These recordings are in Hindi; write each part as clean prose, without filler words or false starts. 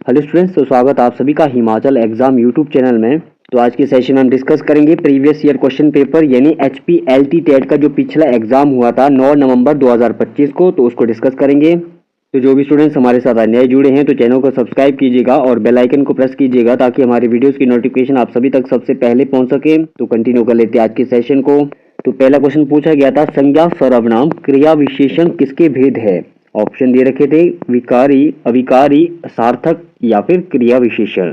हेलो स्टूडेंट्स, तो स्वागत आप सभी का हिमाचल एग्जाम यूट्यूब चैनल में। तो आज के सेशन में हम डिस्कस करेंगे प्रीवियस ईयर क्वेश्चन पेपर यानी HPLT टेट का जो पिछला एग्जाम हुआ था 9 नवंबर 2025 को, तो उसको डिस्कस करेंगे। तो जो भी स्टूडेंट्स हमारे साथ नए जुड़े हैं तो चैनल को सब्सक्राइब कीजिएगा और बेल आइकन को प्रेस कीजिएगा ताकि हमारी वीडियोस की नोटिफिकेशन आप सभी तक सबसे पहले पहुंच सके। तो कंटिन्यू कर लेते हैं आज के सेशन को। तो पहला क्वेश्चन पूछा गया था, संज्ञा सर्वनाम क्रिया विशेषण किसके भेद है। ऑप्शन दे रखे थे विकारी, अविकारी, सार्थक या फिर क्रिया विशेषण।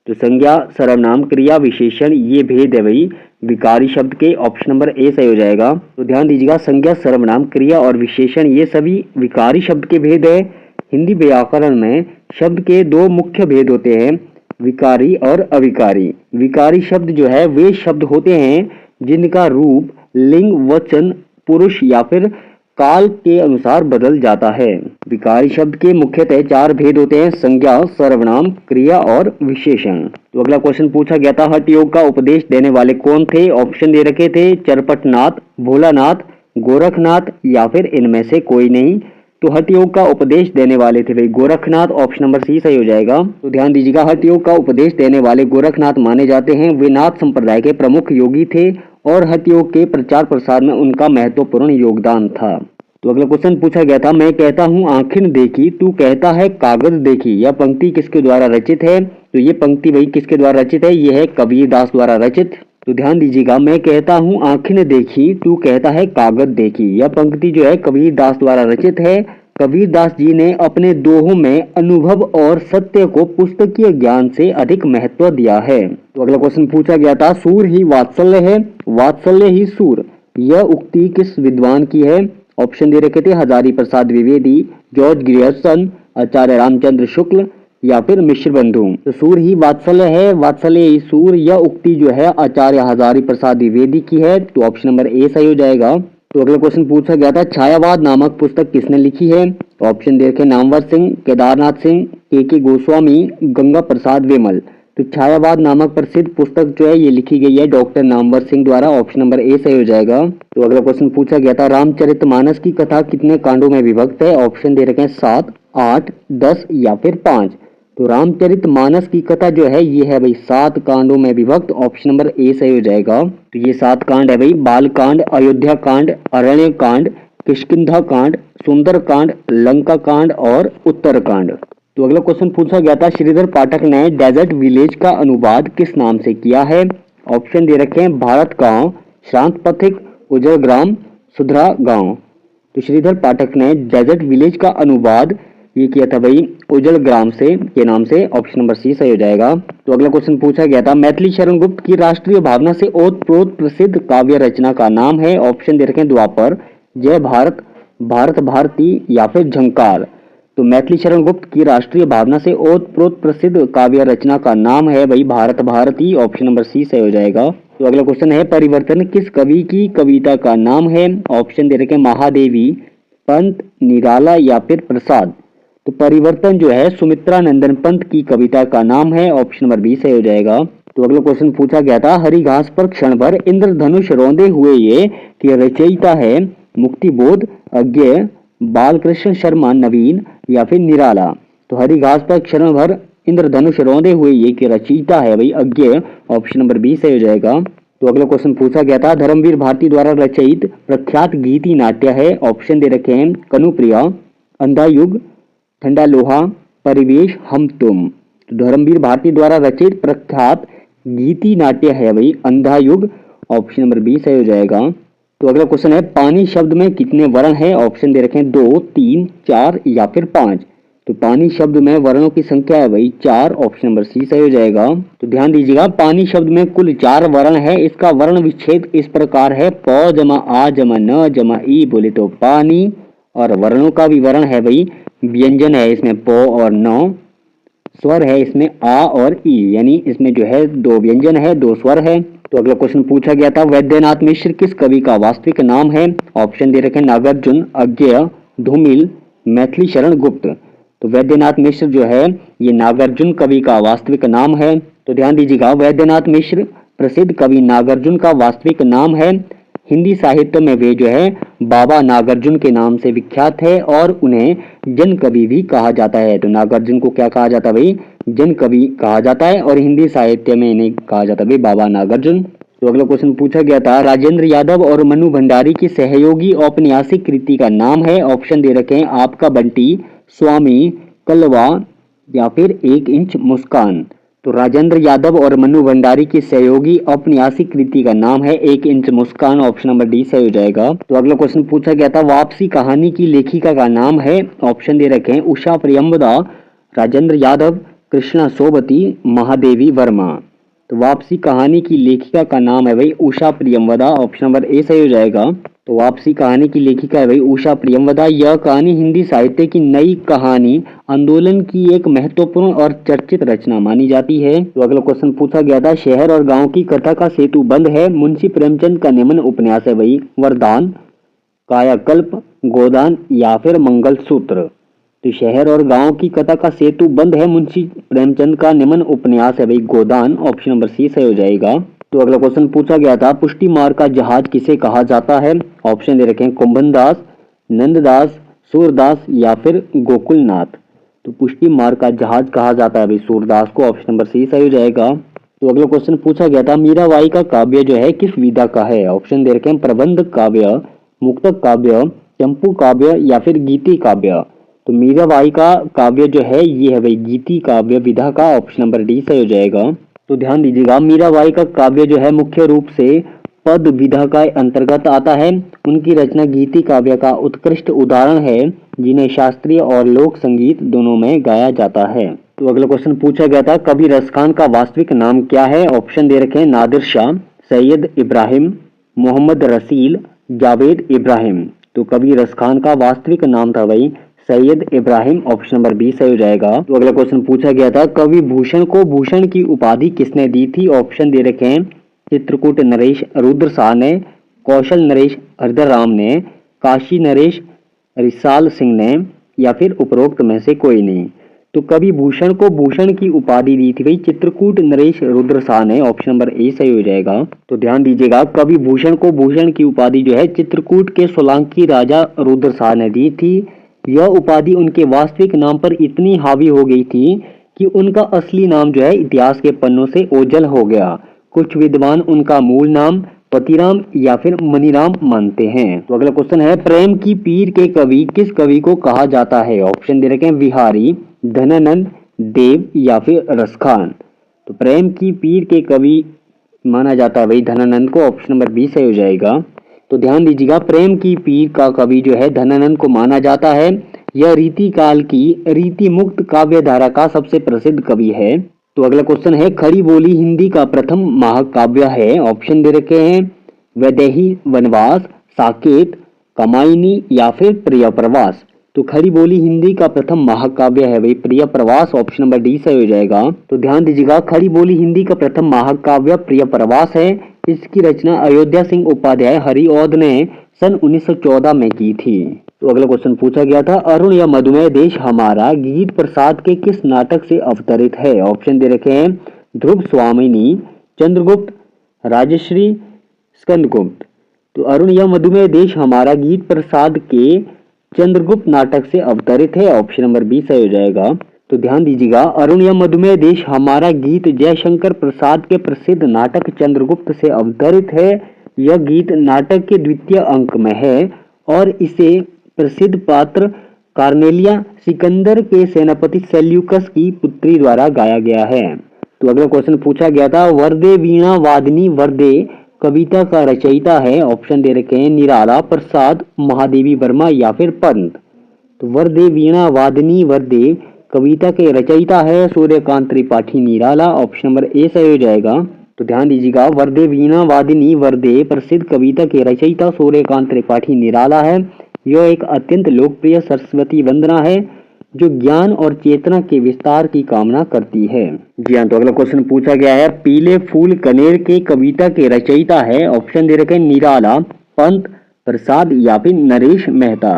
तो संज्ञा सर्वनाम क्रिया विशेषण ये भेद है भाई विकारी शब्द के। ऑप्शन नंबर ए सही हो जाएगा। तो ध्यान दीजिएगा, संज्ञा सर्वनाम क्रिया और विशेषण ये सभी विकारी शब्द के भेद है। हिंदी व्याकरण में शब्द के दो मुख्य भेद होते हैं, विकारी और अविकारी। विकारी शब्द जो है वे शब्द होते हैं जिनका रूप लिंग, वचन, पुरुष या फिर काल के अनुसार बदल जाता है। विकारी शब्द के मुख्यतः चार भेद होते हैं, संज्ञा, सर्वनाम, क्रिया और विशेषण। तो अगला क्वेश्चन पूछा गया था, हठ योग का उपदेश देने वाले कौन थे। ऑप्शन दे रखे थे चरपटनाथ, भोलानाथ, गोरखनाथ या फिर इनमें से कोई नहीं। तो हठ योग का उपदेश देने वाले थे भाई गोरखनाथ। ऑप्शन नंबर सी सही हो जाएगा। तो ध्यान दीजिएगा, हठ योग का उपदेश देने वाले गोरखनाथ माने जाते हैं। वे नाथ संप्रदाय के प्रमुख योगी थे और हठ योग के प्रचार प्रसार में उनका महत्वपूर्ण योगदान था। तो अगला क्वेश्चन पूछा गया था, मैं कहता हूँ आंखें देखी, तू कहता है कागज देखी। यह पंक्ति किसके द्वारा रचित है। तो ये पंक्ति भाई किसके द्वारा रचित है, ये है कबीरदास द्वारा रचित। तो ध्यान दीजिएगा, मैं कहता हूँ आंखें देखी, तू कहता है कागज देखी। यह पंक्ति जो है कबीरदास द्वारा रचित है। कबीरदास जी ने अपने दोहों में अनुभव और सत्य को पुस्तकीय ज्ञान से अधिक महत्व दिया है। तो अगला क्वेश्चन पूछा गया था, सूर ही वात्सल्य है, वात्सल्य ही सूर। यह उक्ति किस विद्वान की है। ऑप्शन दे रखे थे हजारी प्रसाद द्विवेदी, जॉर्ज ग्रियर्सन, आचार्य रामचंद्र शुक्ल या फिर मिश्र बंधु। तो सूर ही वात्सल्य है, वात्सल्य ही सूर। यह उक्ति जो है आचार्य हजारी प्रसाद द्विवेदी की है। तो ऑप्शन नंबर ए सही हो जाएगा। तो अगला क्वेश्चन पूछा गया था, छायावाद नामक पुस्तक किसने लिखी है। ऑप्शन दे रखे नामवर सिंह, केदारनाथ सिंह, के गोस्वामी, गंगा प्रसाद वेमल। तो छायावाद नामक प्रसिद्ध पुस्तक जो है ये लिखी गई है डॉक्टर नामवर सिंह द्वारा। ऑप्शन नंबर ए सही हो जाएगा। तो अगला क्वेश्चन पूछा गया था, रामचरितमानस की कथा कितने कांडों में विभक्त है। ऑप्शन दे रखे हैं 7, 8, 10 या फिर 5। तो रामचरितमानस की कथा जो है ये है भाई 7 कांडों में विभक्त। ऑप्शन नंबर ए सही हो जाएगा। तो ये 7 कांड है भाई, बाल कांड, अयोध्या कांड, अरण्य कांड, किष्किंधा कांड, सुंदर कांड, लंका कांड और उत्तर कांड। तो अगला क्वेश्चन पूछा गया था, श्रीधर पाठक ने डेजर्ट विलेज का अनुवाद किस नाम से किया है। ऑप्शन दे रखे हैं भारत गांव, शांत पथिक, उजल ग्राम, सुधरा गांव। तो श्रीधर पाठक ने डेजर्ट विलेज का अनुवाद ये किया था भाई उजल ग्राम से के नाम से। ऑप्शन नंबर सी सही हो जाएगा। तो अगला क्वेश्चन पूछा गया था, मैथिली शरण गुप्त की राष्ट्रीय भावना से ओतप्रोत प्रसिद्ध काव्य रचना का नाम है। ऑप्शन दे रखे हैं द्वापर, जय भारत, भारत भारती या फिर झंकार। तो मैथिली शरण गुप्त की राष्ट्रीय भावना से ओतप्रोत प्रसिद्ध काव्य रचना का नाम है भाई Bharat Bharati. Option number C सही हो जाएगा। तो अगला क्वेश्चन है, परिवर्तन किस कवि की कविता का नाम है। ऑप्शन दे रखे हैं महादेवी, पंत, निराला या फिर प्रसाद। तो परिवर्तन जो है सुमित्रा नंदन पंत की कविता का नाम है। ऑप्शन नंबर बी सही हो जाएगा। तो अगला क्वेश्चन पूछा गया था, हरी घास पर क्षण भर इंद्रधनुष रौंदे हुए ये कि रचयिता है मुक्तिबोध, अज्ञेय, बालकृष्ण शर्मा, नवीन या फिर निराला। तो हरी घास पर क्षण भर इंद्रधनुष रौंदे हुए ये कि रचयिता है भाई अज्ञेय। ऑप्शन नंबर बी सही हो जाएगा। तो अगला क्वेश्चन पूछा गया था, धर्मवीर भारती द्वारा रचित प्रख्यात गीति नाट्य है। ऑप्शन दे रखे हैं कनुप्रिया, अंधा युग, ठंडा लोहा, परिवेश, हम तुम। तो धर्मवीर भारती द्वारा रचित प्रख्यात गीति नाट्य है भाई अंधा युग। ऑप्शन नंबर बी सही हो जाएगा। तो अगला क्वेश्चन है, पानी शब्द में कितने वर्ण हैं। ऑप्शन दे रखे हैं 2, 3, 4 या फिर 5। तो पानी शब्द में वर्णों की संख्या है भाई 4। ऑप्शन नंबर सी सही हो जाएगा। तो ध्यान दीजिएगा, पानी शब्द में कुल 4 वर्ण है। इसका वर्ण विच्छेद इस प्रकार है, प जमा आ जमा न जमा ई बोले तो पानी। और वर्णों का भी वर्ण है भाई, व्यंजन है इसमें प और न, स्वर है इसमें आ और ई, यानी इसमें जो है 2 व्यंजन है 2 स्वर है। तो अगला क्वेश्चन पूछा गया था, वैद्यनाथ मिश्र किस कवि का वास्तविक नाम है। ऑप्शन दे रखे नागार्जुन, अज्ञेय, धूमिल, मैथिली शरण गुप्त। तो वैद्यनाथ मिश्र जो है ये नागार्जुन कवि का वास्तविक नाम है। तो ध्यान दीजिएगा, वैद्यनाथ मिश्र प्रसिद्ध कवि नागार्जुन का वास्तविक नाम है। हिंदी साहित्य में वे जो है बाबा नागार्जुन के नाम से विख्यात है और उन्हें जन कवि भी कहा जाता है। तो नागार्जुन को क्या कहा जाता है भाई? जन कवि कहा जाता है और हिंदी साहित्य में इन्हें कहा जाता है भाई बाबा नागार्जुन। तो अगला क्वेश्चन पूछा गया था, राजेंद्र यादव और मनु भंडारी की सहयोगी औपन्यासिक कृति का नाम है। ऑप्शन दे रखे हैं आपका बंटी, स्वामी, कलवा या फिर 1 इंच मुस्कान। तो राजेंद्र यादव और मनु भंडारी की सहयोगी औपन्यासिक कृति का नाम है 1 इंच मुस्कान। ऑप्शन नंबर डी सही हो जाएगा। तो अगला क्वेश्चन पूछा गया था, वापसी कहानी की लेखिका का नाम है। ऑप्शन दे रखे हैं उषा प्रियंवदा, राजेंद्र यादव, कृष्णा सोबती, महादेवी वर्मा। तो वापसी कहानी की लेखिका का नाम है भाई Usha Priyamvada. Option number A सही हो जाएगा। तो वापसी कहानी की लेखिका है भाई उषा प्रियंवदा। यह कहानी हिंदी साहित्य की नई कहानी आंदोलन की एक महत्वपूर्ण और चर्चित रचना मानी जाती है। तो अगला क्वेश्चन पूछा गया था, शहर और गांव की कथा का सेतु बंध है। मुंशी प्रेमचंद का निम्न उपन्यास है भाई वरदान, कायाकल्प, गोदान या फिर मंगलसूत्र। तो शहर और गांव की कथा का सेतु बंध है मुंशी प्रेमचंद का निम्न उपन्यास है भाई गोदान। ऑप्शन नंबर सी सही हो जाएगा। तो अगला क्वेश्चन पूछा गया था, पुष्टि मार्ग का जहाज किसे कहा जाता है। ऑप्शन दे रखे हैं कुंभनदास, नंददास, सूरदास या फिर गोकुलनाथ। तो पुष्टि मार्ग का जहाज कहा जाता है भाई सूरदास को। ऑप्शन नंबर सी सही हो जाएगा। तो अगला क्वेश्चन पूछा गया था, मीराबाई का काव्य जो है किस विधा का है। ऑप्शन दे रखे हैं प्रबंध काव्य, मुक्तक काव्य, चंपू काव्य या फिर गीति काव्य। तो मीराबाई का काव्य जो है ये है भाई गीति काव्य विधा का। ऑप्शन नंबर डी सही हो जाएगा। तो ध्यान दीजिएगा, मीराबाई का काव्य जो है मुख्य रूप से पद विधा का अंतर्गत आता है। उनकी रचना गीति काव्य का उत्कृष्ट उदाहरण है, जिन्हें शास्त्रीय और लोक संगीत दोनों में गाया जाता है। तो अगला क्वेश्चन पूछा गया था, कवि रस खान का वास्तविक नाम क्या है। ऑप्शन दे रखे हैं नादिर शाह, सैयद इब्राहिम, मोहम्मद रसील, जावेद इब्राहिम। तो कवि रस खान का वास्तविक नाम था भाई Syed Ibrahim. Option number B सही हो जाएगा। तो अगला क्वेश्चन पूछा गया था, कवि भूषण को भूषण की उपाधि किसने दी थी। ऑप्शन दे रखे हैं चित्रकूट नरेश रुद्र शाह ने, कौशल नरेश हरदर राम ने, काशी नरेश रिसाल सिंह ने या फिर उपरोक्त में से कोई नहीं। तो कवि भूषण को भूषण की उपाधि दी थी भाई चित्रकूट नरेश रुद्र शाह ने। ऑप्शन नंबर ए सही हो जाएगा। तो ध्यान दीजिएगा, कवि भूषण को भूषण की उपाधि जो है चित्रकूट के सोलंकी राजा रुद्र शाह ने दी थी। यह उपाधि उनके वास्तविक नाम पर इतनी हावी हो गई थी कि उनका असली नाम जो है इतिहास के पन्नों से ओझल हो गया। कुछ विद्वान उनका मूल नाम पतिराम या फिर मनीराम मानते हैं। तो अगला क्वेश्चन है, प्रेम की पीर के कवि किस कवि को कहा जाता है। ऑप्शन दे रखे हैं बिहारी, धनानंद, देव या फिर रसखान। तो प्रेम की पीर के कवि माना जाता है भाई धनानंद को। ऑप्शन नंबर बी सही हो जाएगा। तो ध्यान दीजिएगा, प्रेम की पीर का कवि जो है धनानंद को माना जाता है। यह रीति काल की रीति मुक्त काव्य धारा का सबसे प्रसिद्ध कवि है। तो अगला क्वेश्चन है, खड़ी बोली हिंदी का प्रथम महाकाव्य है। ऑप्शन दे रखे हैं वैदेही वनवास, साकेत, कामायनी या फिर प्रिय प्रवास। तो खड़ी बोली हिंदी का प्रथम महाकाव्य है भाई प्रिय प्रवास। ऑप्शन नंबर डी सही हो जाएगा। तो ध्यान दीजिएगा, खड़ी बोली हिंदी का प्रथम महाकाव्य प्रिय प्रवास है। इसकी रचना अयोध्या सिंह उपाध्याय हरिऔध ने सन 1914 में की थी। तो अगला क्वेश्चन पूछा गया था, अरुण या मधुमेह देश हमारा गीत प्रसाद के किस नाटक से अवतरित है। ऑप्शन दे रखे हैं ध्रुव स्वामिनी, चंद्रगुप्त, राजश्री, स्कंदगुप्त। तो अरुण या मधुमेह देश हमारा गीत प्रसाद के चंद्रगुप्त नाटक से अवतरित है। ऑप्शन नंबर बी सही हो जाएगा। तो ध्यान दीजिएगा, अरुण या मधुमेह देश हमारा गीत जयशंकर प्रसाद के प्रसिद्ध नाटक चंद्रगुप्त से अवतरित है। यह गीत नाटक के द्वितीय अंक में है और इसे प्रसिद्ध पात्र कार्नेलिया सिकंदर के सेनापति सेल्यूकस की पुत्री द्वारा गाया गया है। तो अगला क्वेश्चन पूछा गया था, वर्दे वीणा वादनी वर्दे कविता का रचयिता है। ऑप्शन दे रखे हैं निराला, प्रसाद, महादेवी वर्मा या फिर पंत। तो वर्दे वीणा वादनी वर्दे कविता के रचयिता है Suryakant Tripathi Nirala. Option number A सही हो जाएगा। तो ध्यान दीजिएगा, वर्दे वीणा वादिनी वर्दे प्रसिद्ध कविता के रचयिता सूर्यकांत त्रिपाठी निराला है। यह एक अत्यंत लोकप्रिय सरस्वती वंदना है जो ज्ञान और चेतना के विस्तार की कामना करती है। जी हाँ, तो अगला क्वेश्चन पूछा गया है, पीले फूल कनेर के कविता के रचयिता है। ऑप्शन दे रखे हैं निराला, पंत, प्रसाद या फिर नरेश मेहता।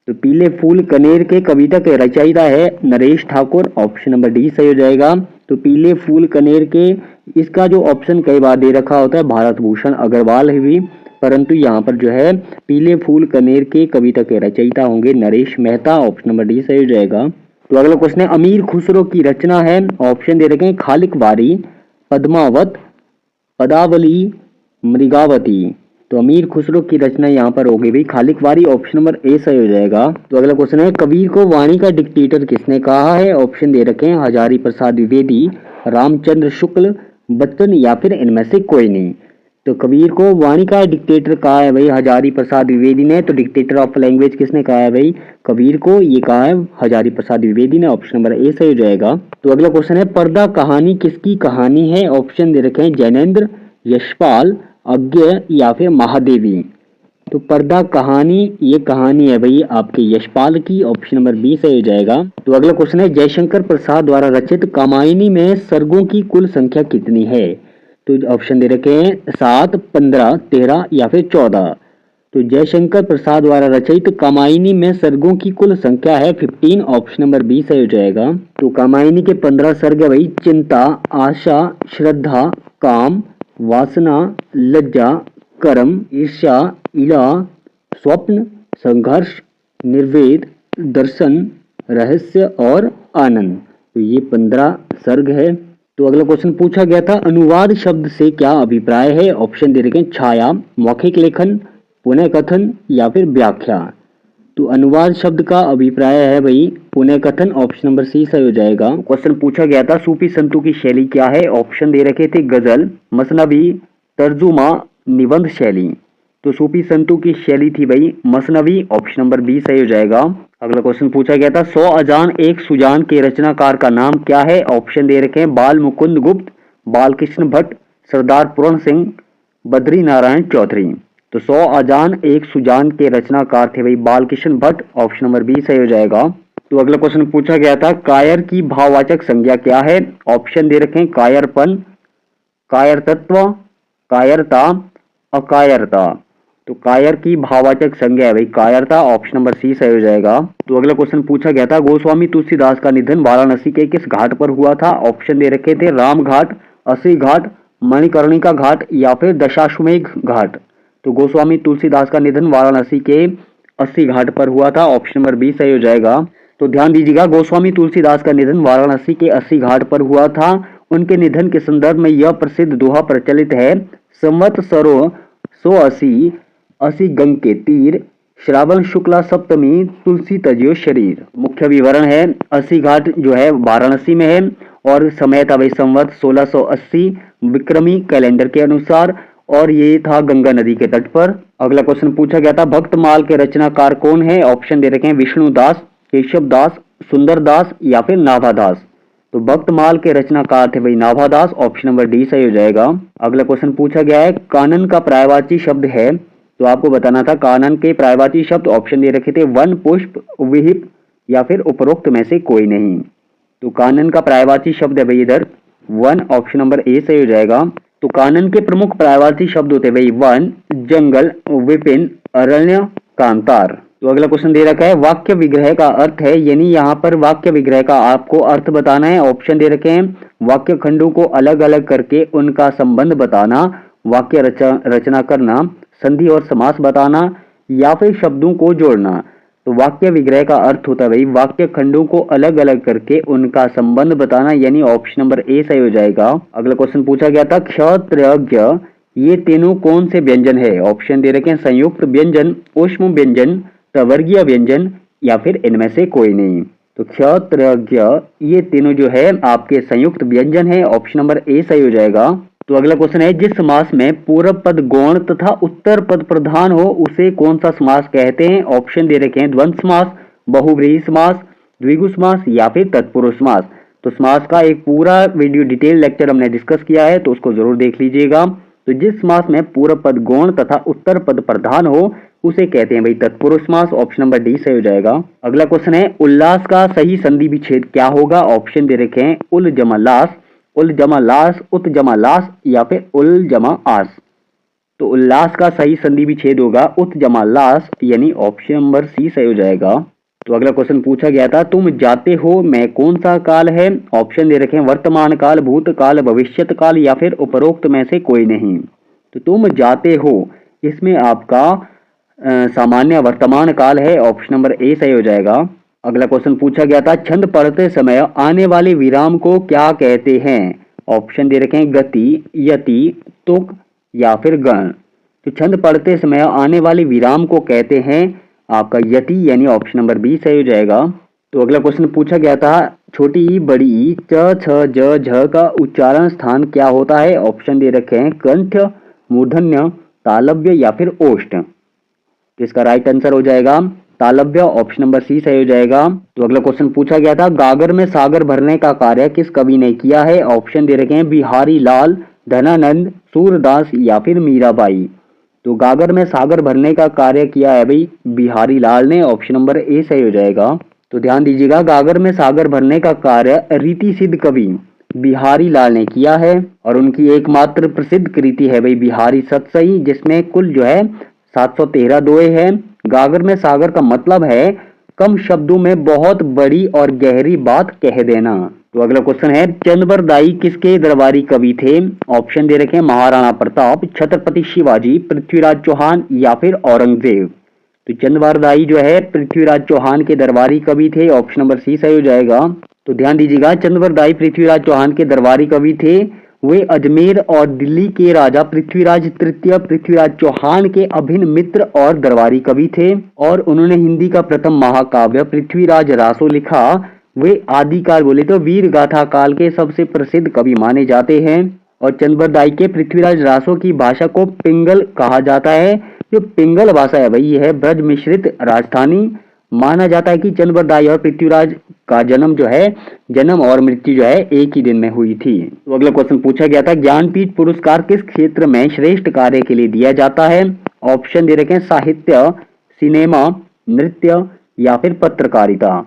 तो पीले फूल कनेर के कविता के रचयिता है Naresh Thakur. Option number D सही हो जाएगा। तो पीले फूल कनेर के इसका जो ऑप्शन कई बार दे रखा होता है भारत भूषण अग्रवाल भी परंतु यहाँ पर जो है पीले फूल कनेर के कविता के रचयिता होंगे Naresh Mehta. Option number D सही हो जाएगा। तो अगला क्वेश्चन है अमीर खुसरो की रचना है। ऑप्शन दे रखे हैं खालिक वारी, पद्मावत, पदावली, मृगावती। तो अमीर खुसरो की रचना यहाँ पर होगी भाई खालिक वारी। ऑप्शन नंबर ए सही हो जाएगा। तो अगला क्वेश्चन है कबीर को वाणी का डिक्टेटर किसने कहा है। ऑप्शन दे रखे हैं हजारी प्रसाद द्विवेदी, रामचंद्र शुक्ल, बच्चन या फिर इनमें से कोई नहीं। तो कबीर को वाणी का डिक्टेटर कहा है भाई हजारी प्रसाद द्विवेदी ने। तो डिक्टेटर ऑफ लैंग्वेज किसने कहा है भाई कबीर को, ये कहा है हजारी प्रसाद द्विवेदी ने। ऑप्शन नंबर ए सही हो जाएगा। तो अगला क्वेश्चन है पर्दा कहानी किसकी कहानी है। ऑप्शन दे रखे हैं जैनेन्द्र, यशपाल, अज्ञे या फिर महादेवी। तो पर्दा कहानी ये कहानी है भाई आपके यशपाल की। ऑप्शन नंबर बी सही हो जाएगा। तो अगला क्वेश्चन है जयशंकर प्रसाद द्वारा रचित कामायनी में सर्गों की कुल संख्या कितनी है। तो ऑप्शन दे रखे हैं 7, 15, 13 या फिर 14। तो जयशंकर प्रसाद द्वारा रचित कामायनी में सर्गों की कुल संख्या है 15। ऑप्शन नंबर बी सही हो जाएगा। तो कामायनी के 15 सर्ग है भाई चिंता, आशा, श्रद्धा, काम, वासना, लज्जा, कर्म, ईर्ष्या, इला, स्वप्न, संघर्ष, निर्वेद, दर्शन, रहस्य और आनंद। तो ये 15 सर्ग है। तो अगला क्वेश्चन पूछा गया था अनुवाद शब्द से क्या अभिप्राय है। ऑप्शन दे रखे हैं छाया, मौखिक लेखन, पुनः कथन या फिर व्याख्या। तो अनुवाद शब्द का अभिप्राय है भाई पुनः कथन। ऑप्शन नंबर सी सही हो जाएगा। क्वेश्चन पूछा गया था सूफी संतों की शैली क्या है। ऑप्शन दे रखे थे गजल, मसनवी, तर्जुमा, निबंध शैली। तो सूफी संतों की शैली थी भाई मसनवी। ऑप्शन नंबर बी सही हो जाएगा। अगला क्वेश्चन पूछा गया था 100 अजान एक सुजान के रचनाकार का नाम क्या है। ऑप्शन दे रखे हैं बाल मुकुंद गुप्त, बालकृष्ण भट्ट, सरदार पूर्ण सिंह, बद्री नारायण चौधरी। तो 100 अजान एक सुजान के रचनाकार थे भाई Balkrishna Bhatt. Option number B सही हो जाएगा। तो अगला क्वेश्चन पूछा गया था कायर की भाववाचक संज्ञा क्या है। ऑप्शन दे रखे हैं कायरपन, कायरतत्व, कायरता, अकायरता। तो कायर की भाववाचक संज्ञा है भाई कायरता। ऑप्शन नंबर सी सही हो जाएगा। तो अगला क्वेश्चन पूछा गया था गोस्वामी तुलसीदास का निधन वाराणसी के किस घाट पर हुआ था। ऑप्शन दे रखे थे राम घाट, अस्सी घाट, मणिकर्णिका घाट या फिर दशाश्वमेघ घाट। तो गोस्वामी तुलसीदास का निधन वाराणसी के 80 घाट पर हुआ था। ऑप्शन नंबर बी सही हो जाएगा। तो ध्यान दीजिएगा गोस्वामी तुलसीदास का निधन वाराणसी के 80 घाट पर हुआ था। उनके निधन के संदर्भ में यह प्रसिद्ध दोहा प्रचलित है संवत सरो 180, 80 गंग के तीर, श्रावण शुक्ला सप्तमी, तुलसी तजियो शरीर। मुख्य विवरण है 80 घाट जो है वाराणसी में है और समय था भाई संवत 1680 विक्रमी कैलेंडर के अनुसार और ये था गंगा नदी के तट पर। अगला क्वेश्चन पूछा गया था भक्तमाल के रचनाकार कौन है। ऑप्शन दे रखे हैं विष्णुदास, केशवदास, सुंदरदास या फिर नाभादास। तो भक्तमाल के रचनाकार थे भाई नाभादास। ऑप्शन नंबर डी सही हो जाएगा। अगला क्वेश्चन पूछा गया है कानन का पर्यायवाची शब्द है। तो आपको बताना था कानन के पर्यायवाची शब्द। ऑप्शन दे रखे थे वन, पुष्प, विहिप या फिर उपरोक्त में से कोई नहीं। तो कानन का पर्यायवाची शब्द है भाई इधर वन। ऑप्शन नंबर ए सही हो जाएगा। तो कानन के प्रमुख पर्यायवाची शब्द होते भाई वन, जंगल, विपिन, अरण्य, कांतार। तो अगला क्वेश्चन दे रखा है वाक्य विग्रह का अर्थ है, यानी यहाँ पर वाक्य विग्रह का आपको अर्थ बताना है। ऑप्शन दे रखे हैं वाक्य खंडों को अलग अलग करके उनका संबंध बताना, वाक्य रचना करना, संधि और समास बताना या फिर शब्दों को जोड़ना। तो वाक्य विग्रह का अर्थ होता है भाई वाक्य खंडों को अलग अलग करके उनका संबंध बताना, यानी ऑप्शन नंबर ए सही हो जाएगा। अगला क्वेश्चन पूछा गया था क्ष, त्र, ज्ञ ये तीनों कौन से व्यंजन है। ऑप्शन दे रखे हैं संयुक्त व्यंजन, ऊष्म व्यंजन, प्रवर्गीय व्यंजन या फिर इनमें से कोई नहीं। तो क्ष, त्र, ज्ञ ये तीनों जो है आपके संयुक्त व्यंजन है। ऑप्शन नंबर ए सही हो जाएगा। तो अगला क्वेश्चन है जिस समास में पूर्व पद गौण तथा उत्तर पद प्रधान हो उसे कौन सा समास कहते हैं। ऑप्शन दे रखे हैं द्वंद्व समास, बहुव्रीहि समास, द्विगु समास या फिर तत्पुरुष समास। तो समास का एक पूरा वीडियो डिटेल लेक्चर हमने डिस्कस किया है, तो उसको जरूर देख लीजिएगा। तो जिस समास में पूर्व पद गौण तथा उत्तर पद प्रधान हो उसे कहते हैं भाई तत्पुरुष समास। ऑप्शन नंबर डी सही हो जाएगा। अगला क्वेश्चन है उल्लास का सही संधि विच्छेद क्या होगा। ऑप्शन दे रखे हैं उल जमा लास, उल जमा लास, उत जमा लास या फिर उल जमा आस। तो उल्लास का सही संधि विच्छेद होगा उत जमा लास, यानी ऑप्शन नंबर सी सही हो जाएगा। तो अगला क्वेश्चन पूछा गया था तुम जाते हो मैं कौन सा काल है। ऑप्शन दे रखे हैं वर्तमान काल, भूतकाल, भविष्यत काल या फिर उपरोक्त में से कोई नहीं। तो तुम जाते हो इसमें आपका सामान्य वर्तमान काल है, ऑप्शन नंबर ए सही हो जाएगा। अगला क्वेश्चन पूछा गया था, छंद पढ़ते समय आने वाले विराम को क्या कहते हैं? ऑप्शन दे रखे हैं गति, यति, तुक या फिर गण। तो छंद पढ़ते समय आने वाले विराम को कहते हैं आपका यति, यानी ऑप्शन नंबर बी सही हो जाएगा। तो अगला क्वेश्चन पूछा गया था, छोटी ई बड़ी ई च छ ज झ का उच्चारण स्थान क्या होता है? ऑप्शन दे रखे हैं कंठ, मूर्धन्य, तालव्य या फिर ओष्ठ। तो इसका राइट आंसर हो जाएगा तालव्य, ऑप्शन नंबर सी सही हो जाएगा। तो अगला क्वेश्चन पूछा गया था, गागर में सागर भरने का कार्य किस कवि ने किया है? ऑप्शन दे रखे हैं बिहारी लाल, धनानंद, सूरदास या फिर मीराबाई। तो गागर में सागर भरने का कार्य किया है भाई बिहारी लाल ने, ऑप्शन नंबर ए सही हो जाएगा। तो ध्यान दीजिएगा, गागर में सागर भरने का कार्य रीति सिद्ध कवि बिहारी लाल ने किया है और उनकी एकमात्र प्रसिद्ध कृति है भाई बिहारी सतसई, जिसमें कुल जो है 713 दोहे हैं। गागर में सागर का मतलब है कम शब्दों में बहुत बड़ी और गहरी बात कह देना। तो अगला क्वेश्चन है, चंद्रबरदाई किसके दरबारी कवि थे? ऑप्शन दे रखे हैं महाराणा प्रताप, छत्रपति शिवाजी, पृथ्वीराज चौहान या फिर औरंगजेब। तो चंद्रबरदाई जो है पृथ्वीराज चौहान के दरबारी कवि थे, ऑप्शन नंबर सी सही हो जाएगा। तो ध्यान दीजिएगा, चंद्रबरदाई पृथ्वीराज चौहान के दरबारी कवि थे। वे अजमेर और दिल्ली के राजा पृथ्वीराज तृतीय पृथ्वीराज चौहान के अभिन्न मित्र और दरबारी कवि थे और उन्होंने हिंदी का प्रथम महाकाव्य पृथ्वीराज रासो लिखा। वे आदिकाल बोले तो वीर गाथा काल के सबसे प्रसिद्ध कवि माने जाते हैं और चंद्रबरदाई के पृथ्वीराज रासो की भाषा को पिंगल कहा जाता है। जो पिंगल भाषा है वही है ब्रज मिश्रित राजस्थानी। माना जाता है कि चंद्रबरदाई और पृथ्वीराज का जन्म और मृत्यु जो है एक ही दिन में हुई थी। तो अगला क्वेश्चन पूछा गया था, ज्ञानपीठ पुरस्कार किस क्षेत्र में श्रेष्ठ कार्य के लिए दिया जाता है? ऑप्शन दे रखे हैं साहित्य, सिनेमा, नृत्य या फिर पत्रकारिता।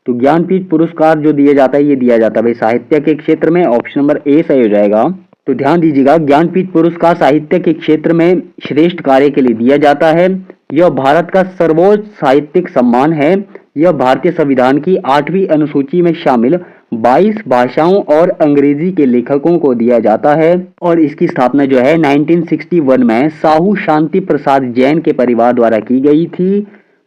तो ज्ञानपीठ पुरस्कार जो दिया जाता है ये दिया जाता है भाई साहित्य के क्षेत्र में, ऑप्शन नंबर ए सही हो जाएगा। तो ध्यान दीजिएगा, ज्ञानपीठ पुरस्कार साहित्य के क्षेत्र में श्रेष्ठ कार्य के लिए दिया जाता है। यह भारत का सर्वोच्च साहित्यिक सम्मान है। यह भारतीय संविधान की 8वीं अनुसूची में शामिल 22 भाषाओं और अंग्रेजी के लेखकों को दिया जाता है और इसकी स्थापना जो है 1961 में साहू शांति प्रसाद जैन के परिवार द्वारा की गई थी।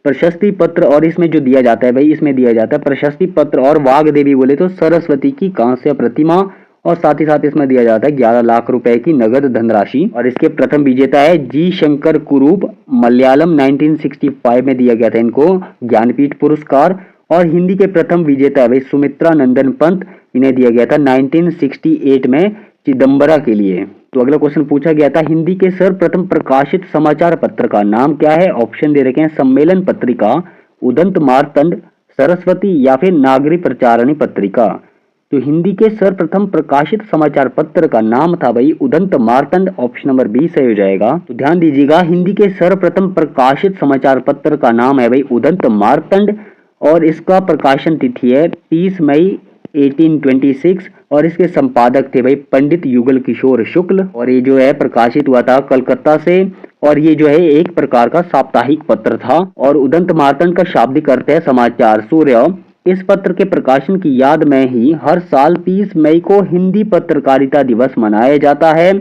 प्रशस्ति पत्र और इसमें जो दिया जाता है भाई इसमें दिया जाता है प्रशस्ति पत्र और वाग देवी बोले तो सरस्वती की कांस्य प्रतिमा और साथ ही साथ इसमें दिया जाता है 11 लाख रुपए की नगद धनराशि। और इसके प्रथम विजेता है जी शंकर कुरूप, मलयालम 1965 में दिया गया था इनको ज्ञानपीठ पुरस्कार। और हिंदी के प्रथम विजेता है भाई सुमित्रा नंदन पंत, इन्हें दिया गया था 1968 में चिदम्बरा के लिए। तो अगला क्वेश्चन पूछा गया था, हिंदी के सर्वप्रथम प्रकाशित समाचार पत्र का नाम क्या है? ऑप्शन दे रखे हैं सम्मेलन पत्रिका, उदंत मार्तंड, सरस्वती या फिर नागरी प्रचारणी पत्रिका। तो हिंदी के सर्वप्रथम प्रकाशित समाचार पत्र का नाम था भाई Udant Martand, option number B सही हो जाएगा। तो ध्यान दीजिएगा, हिंदी के सर्वप्रथम प्रकाशित समाचार पत्र का नाम है भाई उदंत मार्तंड और इसका प्रकाशन तिथि है 30 मई 1826 और इसके संपादक थे भाई पंडित युगल किशोर शुक्ल और ये जो है प्रकाशित हुआ था कलकत्ता से और ये जो है एक प्रकार का साप्ताहिक पत्र था। और उदंत मार्तंड का शाब्दिक अर्थ है समाचार सूर्य। इस पत्र के प्रकाशन की याद में ही हर साल 30 मई को हिंदी पत्रकारिता दिवस मनाया जाता है।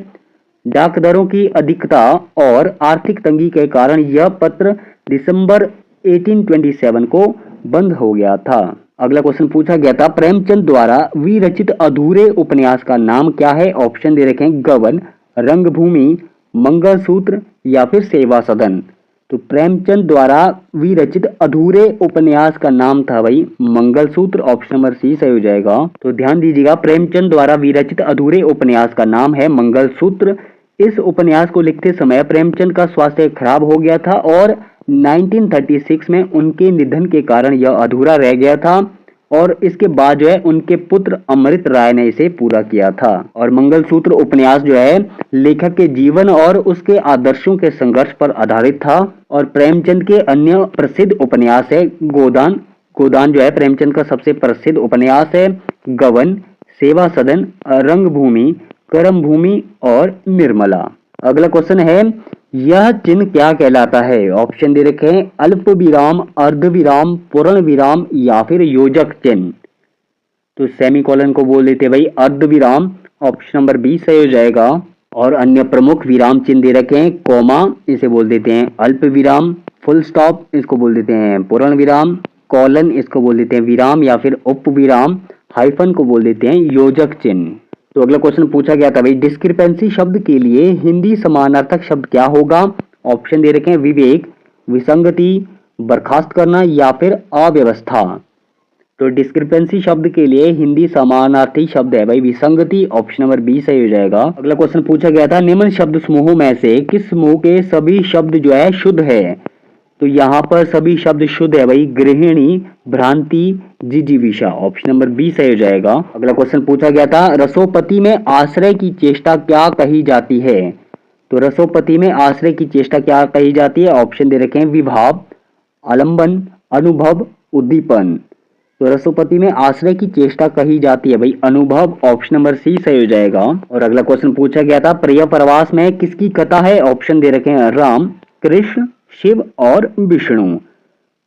डाक दरों की अधिकता और आर्थिक तंगी के कारण यह पत्र दिसंबर 1827 को बंद हो गया था। अगला क्वेश्चन पूछा गया था, प्रेमचंद द्वारा विरचित अधूरे उपन्यास का नाम क्या है? ऑप्शन दे रखे हैं गबन, रंगभूमि, मंगलसूत्र या फिर सेवा सदन। तो प्रेमचंद द्वारा विरचित अधूरे उपन्यास का नाम था भाई मंगलसूत्र, ऑप्शन नंबर सी सही हो जाएगा। तो ध्यान दीजिएगा, प्रेमचंद द्वारा विरचित अधूरे उपन्यास का नाम है मंगलसूत्र। इस उपन्यास को लिखते समय प्रेमचंद का स्वास्थ्य खराब हो गया था और 1936 में उनके निधन के कारण यह अधूरा रह गया था और इसके बाद जो है उनके पुत्र अमृत राय ने इसे पूरा किया था। और मंगलसूत्र उपन्यास जो है लेखक के जीवन और उसके आदर्शों के संघर्ष पर आधारित था। और प्रेमचंद के अन्य प्रसिद्ध उपन्यास है गोदान। गोदान जो है प्रेमचंद का सबसे प्रसिद्ध उपन्यास है। गबन, सेवा सदन, रंगभूमि, कर्म भूमि और निर्मला। अगला क्वेश्चन है, यह चिन्ह क्या कहलाता है? ऑप्शन दे रखे हैं अल्प विराम, अर्ध विराम, पूर्ण विराम या फिर योजक चिन्ह। तो सेमीकोलन को बोल देते भाई अर्ध विराम, ऑप्शन नंबर बी सही हो जाएगा। और अन्य प्रमुख विराम चिन्ह दे रखे हैं, कॉमा इसे बोल देते हैं अल्प विराम, फुल स्टॉप इसको बोल देते हैं पूर्ण विराम, कॉलन इसको बोल देते हैं विराम या फिर उप विराम, हाइफन को बोल देते हैं योजक चिन्ह। तो अगला क्वेश्चन पूछा गया था भाई, डिस्क्रिपेंसी शब्द के लिए हिंदी समानार्थक शब्द क्या होगा? ऑप्शन दे रखे हैं विवेक, विसंगति, बर्खास्त करना या फिर अव्यवस्था। तो डिस्क्रिपेंसी शब्द के लिए हिंदी समानार्थी शब्द है भाई विसंगति, ऑप्शन नंबर बी सही हो जाएगा। अगला क्वेश्चन पूछा गया था, निम्न शब्द समूहों में से किस समूह के सभी शब्द जो है शुद्ध है? तो यहाँ पर सभी शब्द शुद्ध है भाई, गृहिणी, भ्रांति, जिजीविषा, ऑप्शन नंबर बी सही हो जाएगा। अगला क्वेश्चन पूछा गया था, रसोपति में आश्रय की चेष्टा क्या कही जाती है? तो रसोपति में आश्रय की चेष्टा क्या कही जाती है? ऑप्शन दे रखे हैं विभाव, आलंबन, अनुभव, उद्दीपन। तो रसोपति में आश्रय की चेष्टा कही जाती है भाई अनुभव, ऑप्शन नंबर सी सही हो जाएगा। और अगला क्वेश्चन पूछा गया था, प्रिय प्रवास में किसकी कथा है? ऑप्शन दे रखे हैं राम, कृष्ण, शिव और विष्णु।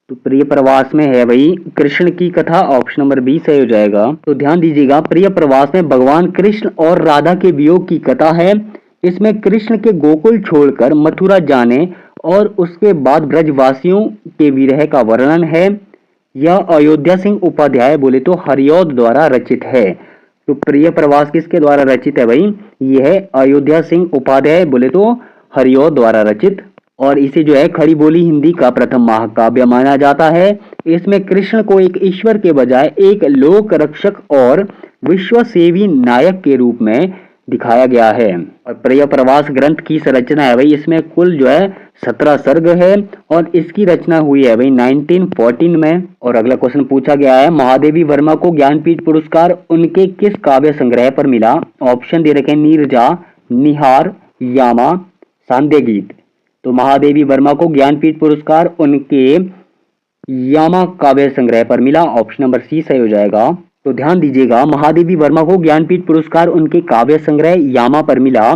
तो प्रिय प्रवास में है भाई कृष्ण की कथा, ऑप्शन नंबर बी सही हो जाएगा। तो ध्यान दीजिएगा, प्रिय प्रवास में भगवान कृष्ण और राधा के वियोग की कथा है। इसमें कृष्ण के गोकुल छोड़कर मथुरा जाने और उसके बाद ब्रजवासियों के विरह का वर्णन है। यह अयोध्या सिंह उपाध्याय बोले तो हरिऔध द्वारा रचित है। तो प्रिय प्रवास किसके द्वारा रचित है भाई? यह अयोध्या सिंह उपाध्याय बोले तो हरिऔध द्वारा रचित, और इसे जो है खड़ी बोली हिंदी का प्रथम महाकाव्य माना जाता है। इसमें कृष्ण को एक ईश्वर के बजाय एक लोक रक्षक और विश्व सेवी नायक के रूप में दिखाया गया है। और प्रिय प्रवास ग्रंथ की संरचना है भाई, इसमें कुल जो है 17 सर्ग है और इसकी रचना हुई है भाई 1914 में। और अगला क्वेश्चन पूछा गया है, महादेवी वर्मा को ज्ञानपीठ पुरस्कार उनके किस काव्य संग्रह पर मिला? ऑप्शन दे रखे हैं नीरजा, निहार, यामा, सांध्य गीत। तो महादेवी वर्मा को ज्ञानपीठ पुरस्कार उनके यामा काव्य संग्रह पर मिला, ऑप्शन नंबर सी सही हो जाएगा। तो ध्यान दीजिएगा, महादेवी वर्मा को ज्ञानपीठ पुरस्कार उनके काव्य संग्रह यामा पर मिला।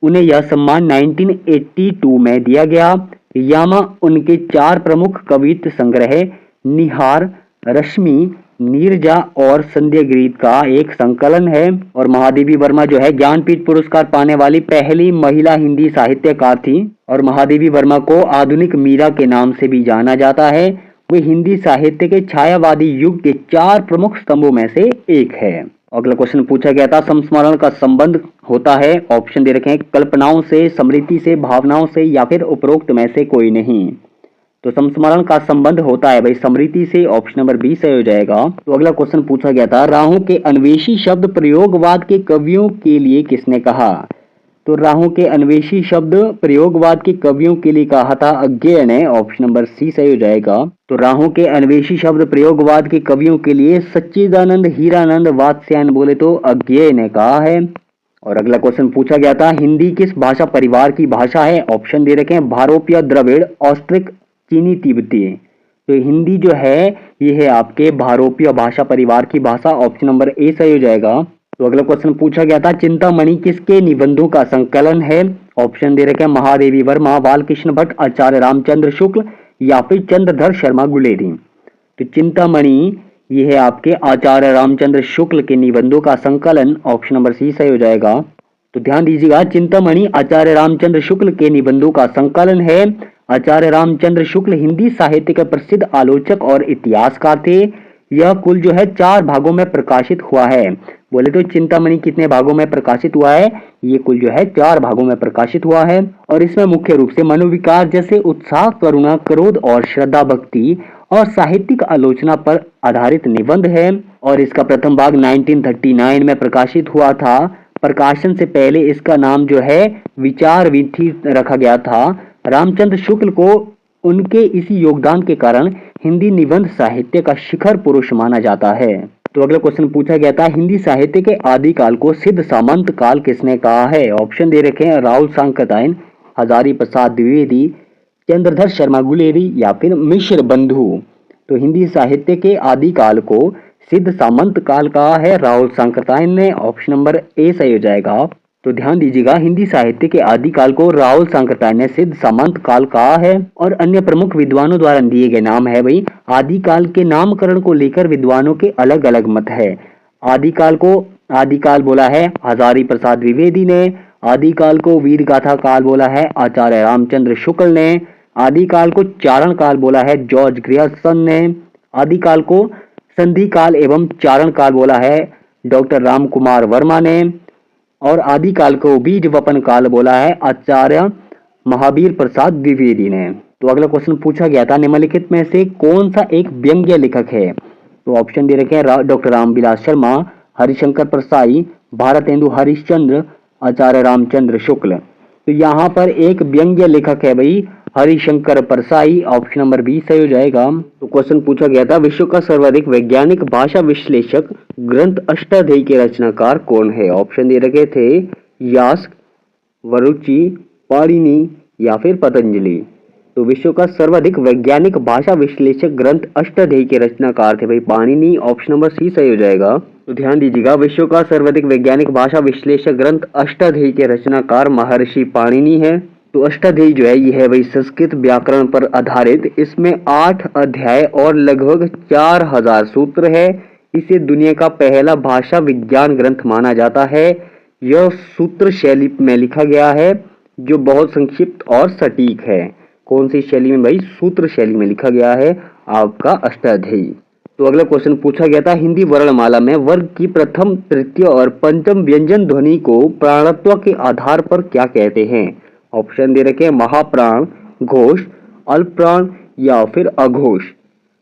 उन्हें यह सम्मान 1982 में दिया गया। यामा उनके 4 प्रमुख कवित्व संग्रह निहार, रश्मि, नीरजा और संध्या गीत का एक संकलन है। और महादेवी वर्मा जो है ज्ञानपीठ पुरस्कार पाने वाली पहली महिला हिंदी साहित्यकार थी। और महादेवी वर्मा को आधुनिक मीरा के नाम से भी जाना जाता है। वे हिंदी साहित्य के छायावादी युग के 4 प्रमुख स्तंभों में से एक है। अगला क्वेश्चन पूछा गया था, संस्मरण का संबंध होता है, ऑप्शन दे रखे हैं कल्पनाओं से, स्मृति से, भावनाओं से या फिर उपरोक्त में से कोई नहीं। तो संस्मरण का संबंध होता है भाई स्मृति से, ऑप्शन नंबर बी सही हो जाएगा। तो अगला क्वेश्चन पूछा गया था, राहु के अन्वेषी शब्द प्रयोगवाद के कवियों के लिए किसने कहा? तो राहु के अन्वेषी शब्द प्रयोगवाद के कवियों के लिए कहा था अज्ञेय ने, ऑप्शन नंबर सी सही हो जाएगा। तो राहु के अन्वेषी शब्द प्रयोगवाद के कवियों के लिए सच्चिदानंद, हीरानंद, वात्स्यायन बोले तो अज्ञेय ने कहा है। और अगला क्वेश्चन पूछा गया था, हिंदी किस भाषा परिवार की भाषा है? ऑप्शन दे रखे हैं भारोपीय, द्रविड़, ऑस्ट्रिक, चीनी, तिब्बती। तो हिंदी जो है ये है आपके भारोपीय भाषा परिवार की भाषा, ऑप्शन नंबर ए सही हो जाएगा। तो अगला क्वेश्चन पूछा गया था, चिंतामणि किसके निबंधों का संकलन है? ऑप्शन दे रखे हैं महादेवी वर्मा, बालकृष्ण भट्ट, आचार्य रामचंद्र शुक्ल या फिर चंद्रधर शर्मा गुलेरी। तो चिंतामणि ये है आपके आचार्य रामचंद्र शुक्ल के निबंधों का संकलन, ऑप्शन नंबर सी सही हो जाएगा। तो ध्यान दीजिएगा, चिंतामणि आचार्य रामचंद्र शुक्ल के निबंधों का संकलन है। आचार्य रामचंद्र शुक्ल हिंदी साहित्य के प्रसिद्ध आलोचक और इतिहासकार थे। यह कुल जो है 4 भागों में प्रकाशित हुआ है। बोले तो चिंतामणि कितने भागों में प्रकाशित हुआ है? ये कुल जो है 4 भागों में प्रकाशित हुआ है। और इसमें मुख्य रूप से मनोविकार जैसे उत्साह, करुणा, क्रोध और श्रद्धा भक्ति और साहित्यिक आलोचना पर आधारित निबंध है। और इसका प्रथम भाग 1939 में प्रकाशित हुआ था। प्रकाशन से पहले इसका नाम जो है विचार विधि रखा गया था। रामचंद्र शुक्ल को उनके इसी योगदान के कारण हिंदी निबंध साहित्य का शिखर पुरुष माना जाता है। तो अगला क्वेश्चन पूछा गया था, हिंदी साहित्य के आदि काल को सिद्ध सामंत काल किसने कहा है? ऑप्शन दे रखे हैं राहुल सांकृत्यायन, हजारी प्रसाद द्विवेदी, चंद्रधर शर्मा गुलेरी या फिर मिश्र बंधु। तो हिंदी साहित्य के आदि काल को सिद्ध सामंत काल कहा है राहुल सांकृत्यायन ने, ऑप्शन नंबर ए सही हो जाएगा। तो ध्यान दीजिएगा, हिंदी साहित्य के आदि काल को राहुल सांकृत्यायन ने सिद्ध सामंत काल कहा है। और अन्य प्रमुख विद्वानों द्वारा दिए गए नाम है भाई। आदि काल के नामकरण को लेकर विद्वानों के अलग अलग मत है। आदि काल को आदि काल बोला है हजारी प्रसाद द्विवेदी ने, आदिकाल को वीर गाथा काल बोला है आचार्य रामचंद्र शुक्ल ने। आदिकाल को चारण काल बोला है जॉर्ज ग्रियर्सन ने। आदिकाल को संधि काल एवं चारण काल बोला है डॉक्टर राम कुमार वर्मा ने। और आदिकाल को बीज वपन काल बोला है आचार्य महावीर प्रसाद द्विवेदी ने। तो अगला क्वेश्चन पूछा गया था निम्नलिखित में से कौन सा एक व्यंग्य लेखक है। तो ऑप्शन दे रखे हैं डॉक्टर रामविलास शर्मा, हरिशंकर परसाई, भारतेंदु हरिश्चंद्र, आचार्य रामचंद्र शुक्ल। तो यहाँ पर एक व्यंग्य लेखक है भाई Harishankar Parsai, option number B सही हो जाएगा। तो क्वेश्चन पूछा गया था विश्व का सर्वाधिक वैज्ञानिक भाषा विश्लेषक ग्रंथ अष्टाध्यायी के रचनाकार कौन है। ऑप्शन दे रखे थे यास्क, वरुचि, पाणिनि या फिर पतंजलि। तो विश्व का सर्वाधिक वैज्ञानिक भाषा विश्लेषक ग्रंथ अष्टाध्यायी के रचनाकार थे भाई पाणिनि, ऑप्शन नंबर सी सही हो जाएगा। तो ध्यान दीजिएगा विश्व का सर्वाधिक वैज्ञानिक भाषा विश्लेषक ग्रंथ अष्टाध्यायी के रचनाकार महर्षि पाणिनि है। तो अष्टाध्यायी जो है ये है भाई संस्कृत व्याकरण पर आधारित। इसमें 8 अध्याय और लगभग 4000 सूत्र है। इसे दुनिया का पहला भाषा विज्ञान ग्रंथ माना जाता है। यह सूत्र शैली में लिखा गया है जो बहुत संक्षिप्त और सटीक है। कौन सी शैली में भाई, सूत्र शैली में लिखा गया है आपका अष्टाध्यायी। तो अगला क्वेश्चन पूछा गया था हिंदी वर्णमाला में वर्ग की प्रथम, तृतीय और पंचम व्यंजन ध्वनि को प्राणत्व के आधार पर क्या कहते हैं। ऑप्शन दे रखे हैं महाप्राण, घोष, अल्पप्राण या फिर अघोष।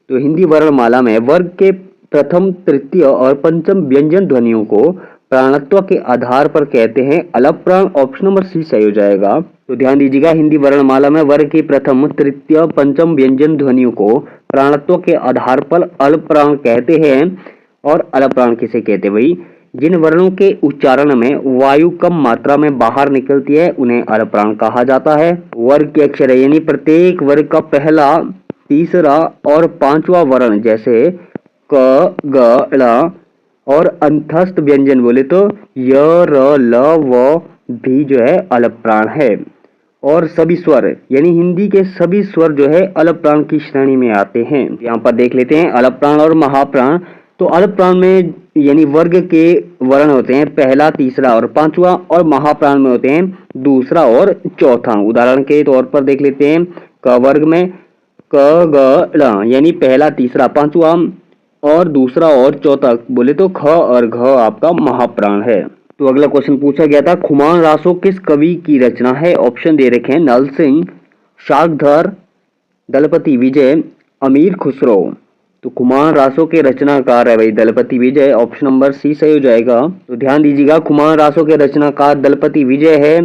तो हिंदी वर्णमाला में वर्ग के प्रथम, तृतीय और पंचम व्यंजन ध्वनियों को प्राणत्व के आधार पर कहते हैं अल्पप्राण, ऑप्शन नंबर सी सही हो जाएगा। तो ध्यान दीजिएगा हिंदी वर्णमाला में वर्ग की प्रथम, तृतीय, पंचम व्यंजन ध्वनियों को प्राणत्व के आधार पर अल्पप्राण कहते हैं। और अल्पप्राण किसे कहते हैं भाई, जिन वर्णों के उच्चारण में वायु कम मात्रा में बाहर निकलती है उन्हें अल्पप्राण कहा जाता है। वर्ग के अक्षर यानी प्रत्येक वर्ग का पहला, तीसरा और पांचवा वर्ण जैसे क, ग, ड़ और अंतस्थ व्यंजन बोले तो य, र, ल, व भी जो है अल्पप्राण है। और सभी स्वर यानी हिंदी के सभी स्वर जो है अल्पप्राण की श्रेणी में आते हैं। यहाँ पर देख लेते हैं अल्पप्राण और महाप्राण। तो अल्पप्राण में यानी वर्ग के वर्ण होते हैं पहला, तीसरा और पांचवा, और महाप्राण में होते हैं दूसरा और चौथा। उदाहरण के तौर पर देख लेते हैं क वर्ग में क, ग, ड़ यानी पहला, तीसरा, पांचवा और दूसरा और चौथा बोले तो ख और घ आपका महाप्राण है। तो अगला क्वेश्चन पूछा गया था खुमान रासो किस कवि की रचना है। ऑप्शन दे रखे हैं नल सिंह, शाकधर, दलपति विजय, अमीर खुसरो। तो खुमान रासो के रचनाकार है भाई दलपति विजय, ऑप्शन नंबर सी सही हो जाएगा। तो ध्यान दीजिएगा खुमान रासो के रचनाकार दलपति विजय है।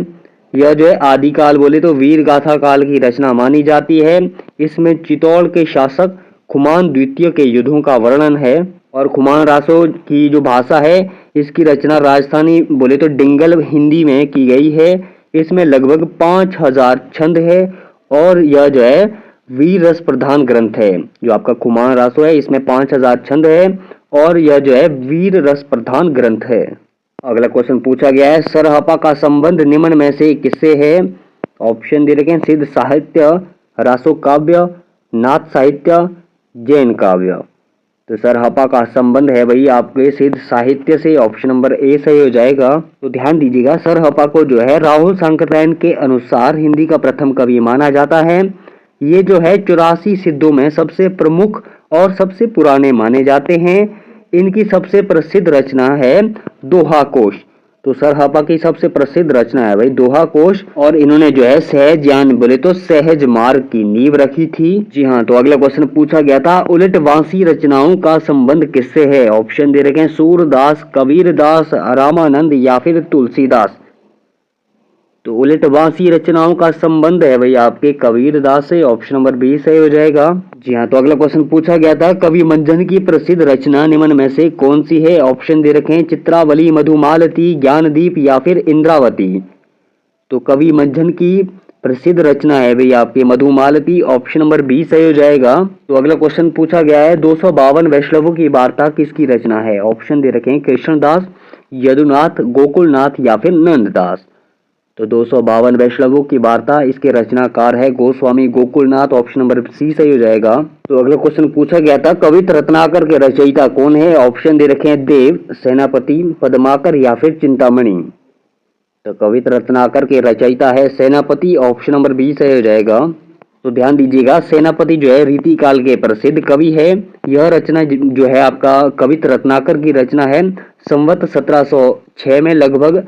यह जो है आदिकाल बोले तो वीर गाथा काल की रचना मानी जाती है। इसमें चित्तौड़ के शासक खुमान द्वितीय के युद्धों का वर्णन है। और खुमान रासो की जो भाषा है इसकी रचना राजस्थानी बोले तो डिंगल हिंदी में की गई है। इसमें लगभग 5000 छंद है और यह जो है वीर रस प्रधान ग्रंथ है। जो आपका खुमान रासो है इसमें 5000 छंद है और यह जो है वीर रस प्रधान ग्रंथ है। अगला क्वेश्चन पूछा गया है सरहपा का संबंध निम्न में से किससे है। ऑप्शन दे रखे हैं सिद्ध साहित्य, रासो काव्य, नाथ साहित्य, जैन काव्य। तो सरहपा का संबंध है भाई आपके सिद्ध साहित्य से, ऑप्शन नंबर ए सही हो जाएगा। तो ध्यान दीजिएगा सरहपा को जो है राहुल सांकृत्यायन के अनुसार हिंदी का प्रथम कवि माना जाता है। ये जो है 84 सिद्धों में सबसे प्रमुख और सबसे पुराने माने जाते हैं। इनकी सबसे प्रसिद्ध रचना है दोहा कोश। तो सरहपा की सबसे प्रसिद्ध रचना है भाई दोहा कोश और इन्होंने जो है सहज ज्ञान बोले तो सहज मार्ग की नींव रखी थी। जी हाँ। तो अगला क्वेश्चन पूछा गया था उलटवासी रचनाओं का संबंध किससे है। ऑप्शन दे रखे हैं सूरदास, कबीरदास, रामानंद या फिर तुलसीदास। तो उलटवासी रचनाओं का संबंध है भाई आपके कबीरदास से, ऑप्शन नंबर बी सही हो जाएगा। जी हाँ। तो अगला क्वेश्चन पूछा गया था कवि मंजन की प्रसिद्ध रचना निम्न में से कौन सी है। ऑप्शन दे रखे हैं चित्रावली, मधुमालती, ज्ञानदीप या फिर इंद्रावती। तो कवि मंजन की प्रसिद्ध रचना है भाई आपके मधुमालती, ऑप्शन नंबर बी सही हो जाएगा। तो अगला क्वेश्चन पूछा गया है 252 वैष्णवों की वार्ता किसकी रचना है। ऑप्शन दे रखे हैं कृष्णदास, यदुनाथ, गोकुलनाथ या फिर नंददास। तो 252 वैष्णवों की वार्ता इसके रचनाकार है Goswami Gokulnath, option number C सही हो जाएगा। तो अगला क्वेश्चन पूछा गया था कवित रत्नाकर के रचयिता कौन है। ऑप्शन दे रखे हैं देव, सेनापति, पद्माकर या फिर चिंतामणि। तो कवित्र रत्नाकर के रचयिता है सेनापति, ऑप्शन नंबर बी सही हो जाएगा। तो ध्यान दीजिएगा, सेनापति जो है रीति काल के प्रसिद्ध कवि है। यह रचना जो है आपका कवित्र रत्नाकर की रचना है। संवत 1706 में लगभग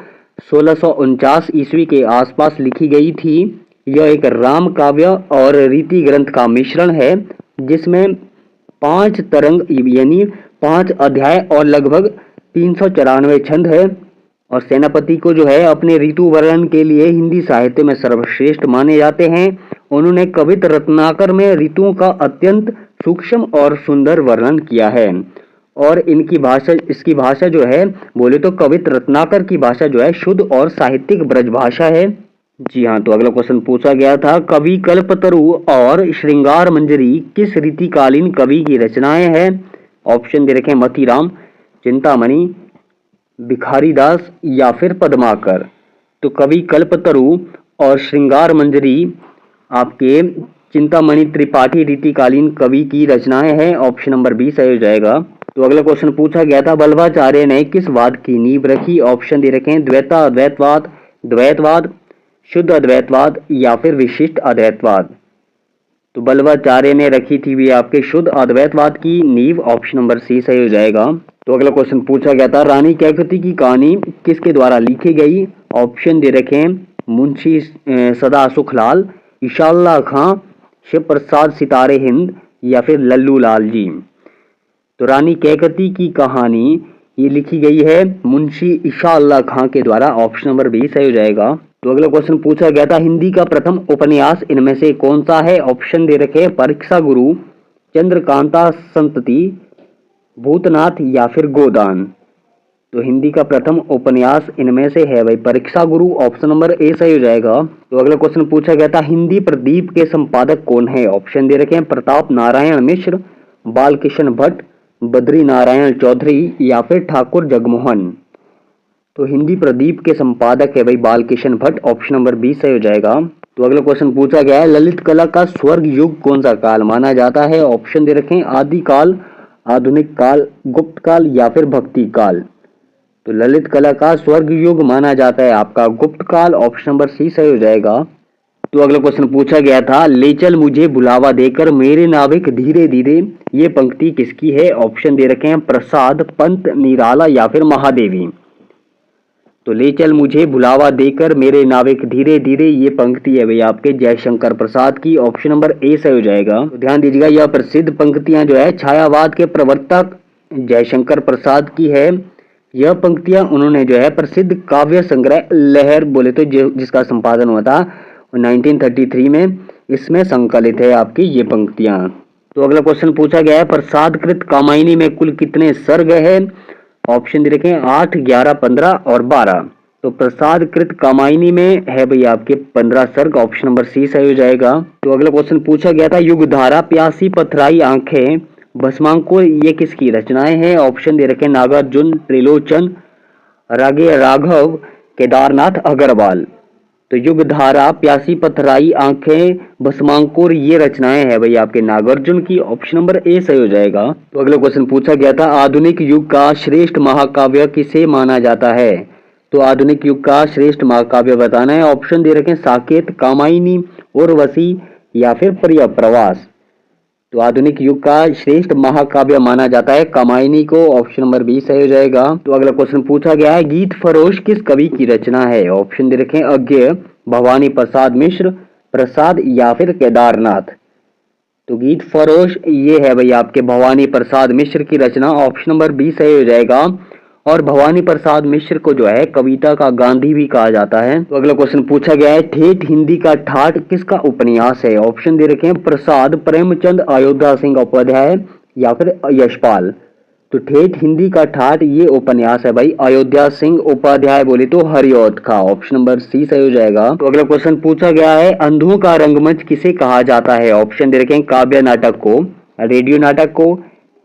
1649 ईस्वी के आसपास लिखी गई थी। यह एक राम काव्य और रीति ग्रंथ का मिश्रण है, जिसमें 5 तरंग यानी 5 अध्याय और लगभग 394 छंद है। और सेनापति को जो है अपने ऋतु वर्णन के लिए हिंदी साहित्य में सर्वश्रेष्ठ माने जाते हैं। उन्होंने कवित्र रत्नाकर में ऋतुओं का अत्यंत सूक्ष्म और सुंदर वर्णन किया है। और इसकी भाषा जो है बोले तो कवित्र रत्नाकर की भाषा जो है शुद्ध और साहित्यिक ब्रज भाषा है। जी हाँ, तो अगला क्वेश्चन पूछा गया था, कवि कल्पतरु और श्रृंगार मंजरी किस रीतिकालीन कवि की रचनाएं हैं? ऑप्शन दे रखे हैं मतीराम, चिंतामणि, भिखारीदास या फिर पद्माकर। तो कवि कल्पतरु और श्रृंगार मंजरी आपके चिंतामणि त्रिपाठी रीतिकालीन कवि की रचनाएं हैं। ऑप्शन नंबर बी सही हो जाएगा। तो अगला क्वेश्चन पूछा गया था, वल्लभाचार्य ने किस वाद की नींव रखी? ऑप्शन दे रखे हैं द्वैताद्वैतवाद, द्वैतवाद, शुद्ध अद्वैतवाद या फिर विशिष्ट अद्वैतवाद। तो वल्लभाचार्य ने रखी थी भी आपके शुद्ध अद्वैतवाद की नींव। ऑप्शन नंबर सी सही हो जाएगा। तो अगला क्वेश्चन पूछा गया था, रानी कैकती की कहानी किसके द्वारा लिखी गई? ऑप्शन दे रखे हैं मुंशी सदा सुखलाल, इशाअल्लाह खां, शिव प्रसाद सितारे हिंद या फिर लल्लू लाल जी। तो रानी कैकती की कहानी ये लिखी गई है मुंशी इशाअल्लाह खां के द्वारा। ऑप्शन नंबर बी सही हो जाएगा। तो अगला क्वेश्चन पूछा गया था, हिंदी का प्रथम उपन्यास इनमें से कौन सा है? ऑप्शन दे रखे परीक्षा गुरु, चंद्रकांता संतति, भूतनाथ या फिर गोदान। तो हिंदी का प्रथम उपन्यास इनमें से है भाई परीक्षा गुरु। ऑप्शन नंबर ए सही हो जाएगा। तो अगला क्वेश्चन पूछा गया था, हिंदी प्रदीप के संपादक कौन है? ऑप्शन दे रखे हैं प्रताप नारायण मिश्र, बालकिशन भट्ट, बद्री नारायण चौधरी या फिर ठाकुर जगमोहन। तो हिंदी प्रदीप के संपादक है भाई Balkishan Bhatt. Option number B सही हो जाएगा। तो अगला क्वेश्चन पूछा गया है, ललित कला का स्वर्ग युग कौन सा काल माना जाता है? ऑप्शन दे रखे हैं आदि काल, आधुनिक काल, गुप्त काल या फिर भक्ति काल। तो ललित कला का स्वर्ग युग माना जाता है आपका गुप्त काल। ऑप्शन नंबर सी सही हो जाएगा। तो अगला क्वेश्चन पूछा गया था, ले चल मुझे बुलावा देकर मेरे नाविक धीरे धीरे, ये पंक्ति किसकी है? ऑप्शन दे रखे हैं प्रसाद, पंत, निराला या फिर महादेवी। तो ले चल मुझे बुलावा देकर मेरे नाविक धीरे धीरे, ये पंक्ति है भैया आपके जयशंकर प्रसाद की। ऑप्शन नंबर ए सही हो जाएगा। तो ध्यान दीजिएगा, यह प्रसिद्ध पंक्तियां जो है छायावाद के प्रवर्तक जयशंकर प्रसाद की है। यह पंक्तियां उन्होंने जो है प्रसिद्ध काव्य संग्रह लहर बोले तो जिसका संपादन हुआ था 1933 में, इसमें संकलित है आपकी ये पंक्तियां। तो अगला क्वेश्चन पूछा गया है, प्रसादकृत कामायनी में कुल कितने सर्ग है? ऑप्शन दे रखे हैं 8, 11, 15 और 12। तो प्रसादकृत कामायनी में है भैया आपके 15 सर्ग। ऑप्शन नंबर सी सही हो जाएगा। तो अगला क्वेश्चन पूछा गया था, युगधारा, प्यासी, पथराई आंखें, भस्मांकुर, ये किसकी रचनाएं हैं? ऑप्शन दे रखे नागार्जुन, त्रिलोचन, रागे राघव, केदारनाथ अग्रवाल। तो युगधारा, प्यासी, पथराई आंखें, भस्मांकुर, ये रचनाएं हैं भाई आपके नागार्जुन की। ऑप्शन नंबर ए सही हो जाएगा। तो अगला क्वेश्चन पूछा गया था, आधुनिक युग का श्रेष्ठ महाकाव्य किसे माना जाता है? तो आधुनिक युग का श्रेष्ठ महाकाव्य बताना है। ऑप्शन दे रखे साकेत, कामायनी, उर्वशी या फिर प्रिय प्रवास। तो आधुनिक युग का श्रेष्ठ महाकाव्य माना जाता है कामायनी को। ऑप्शन नंबर बी सही हो जाएगा। तो अगला क्वेश्चन पूछा गया है, गीत फरोश किस कवि की रचना है? ऑप्शन दे रखे अज्ञेय, भवानी प्रसाद मिश्र, प्रसाद या फिर केदारनाथ। तो गीत फरोश ये है भाई आपके भवानी प्रसाद मिश्र की रचना। ऑप्शन नंबर बी सही हो जाएगा। और भवानी प्रसाद मिश्र को जो है कविता का गांधी भी कहा जाता है। तो अगला क्वेश्चन पूछा गया है, ठेठ हिंदी का ठाठ किसका उपन्यास है? ऑप्शन दे रखे हैं प्रसाद, प्रेमचंद, अयोध्या सिंह उपाध्याय या फिर यशपाल। तो ठेठ हिंदी का ठाठ ये उपन्यास है भाई अयोध्या सिंह उपाध्याय बोले तो हरिऔध का। ऑप्शन नंबर सी सही हो जाएगा। तो अगला क्वेश्चन पूछा गया है, अंधों का रंगमंच किसे कहा जाता है? ऑप्शन दे रखे हैं काव्य नाटक को, रेडियो नाटक को,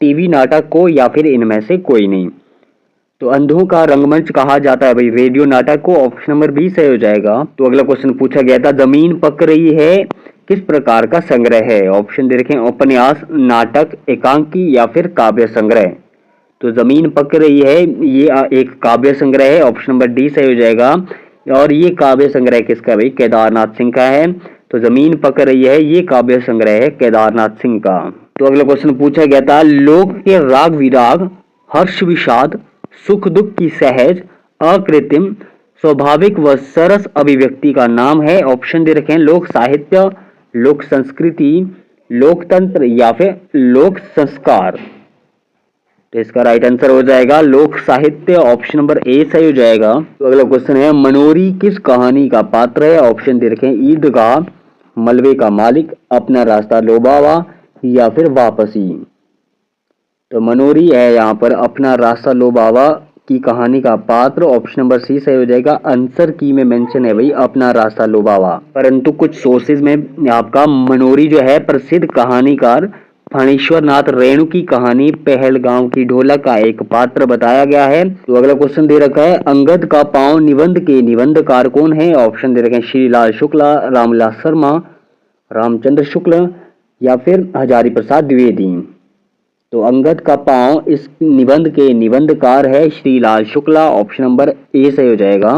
टीवी नाटक को या फिर इनमें से कोई नहीं। तो अंधों का रंगमंच कहा जाता है भाई रेडियो नाटक को। ऑप्शन नंबर बी सही हो जाएगा। तो अगला क्वेश्चन पूछा गया था, जमीन पक रही है किस प्रकार का संग्रह है? ऑप्शन दे रखे हैं उपन्यास, नाटक, एकांकी या फिर काव्य संग्रह। तो जमीन पक रही है ये एक काव्य संग्रह है। ऑप्शन नंबर डी सही हो जाएगा। और ये काव्य संग्रह किसका है भाई? केदारनाथ सिंह का है। तो जमीन पकड़ रही है, ये काव्य संग्रह है केदारनाथ सिंह का। तो अगला क्वेश्चन पूछा गया था, लोक के राग विराग, हर्ष विषाद, सुख दुख की सहज अकृत्रिम स्वाभाविक व सरस अभिव्यक्ति का नाम है। ऑप्शन दे रखे हैं, लोक साहित्य, लोक संस्कृति, लोकतंत्र या फिर लोक संस्कार। तो इसका राइट आंसर हो जाएगा लोक साहित्य, ऑप्शन नंबर ए सही हो जाएगा। तो अगला क्वेश्चन है, मनोरी किस कहानी का पात्र है? ऑप्शन दे रखे हैं, ईदगाह, मलबे का मालिक, अपना रास्ता लोबावा या फिर वापसी। तो मनोरी है यहाँ पर अपना रास्ता लोबावा की कहानी का पात्र, ऑप्शन नंबर सी सही हो जाएगा। आंसर की में मेंशन है भाई अपना रास्ता लोबावा, परंतु कुछ सोर्सेज में आपका मनोरी जो है प्रसिद्ध कहानीकार फणीश्वर नाथ रेणु की कहानी पहलगांव की ढोलक का एक पात्र बताया गया है। तो अगला क्वेश्चन दे रखा है, अंगद का पांव निबंध के निबंधकार कौन है? ऑप्शन दे रखे हैं, श्रीलाल शुक्ला, रामलाल शर्मा, रामचंद्र शुक्ल या फिर हजारी प्रसाद द्विवेदी। तो अंगद का पांव इस निबंध के निबंधकार है Shrilal Shukla, option number A सही हो जाएगा।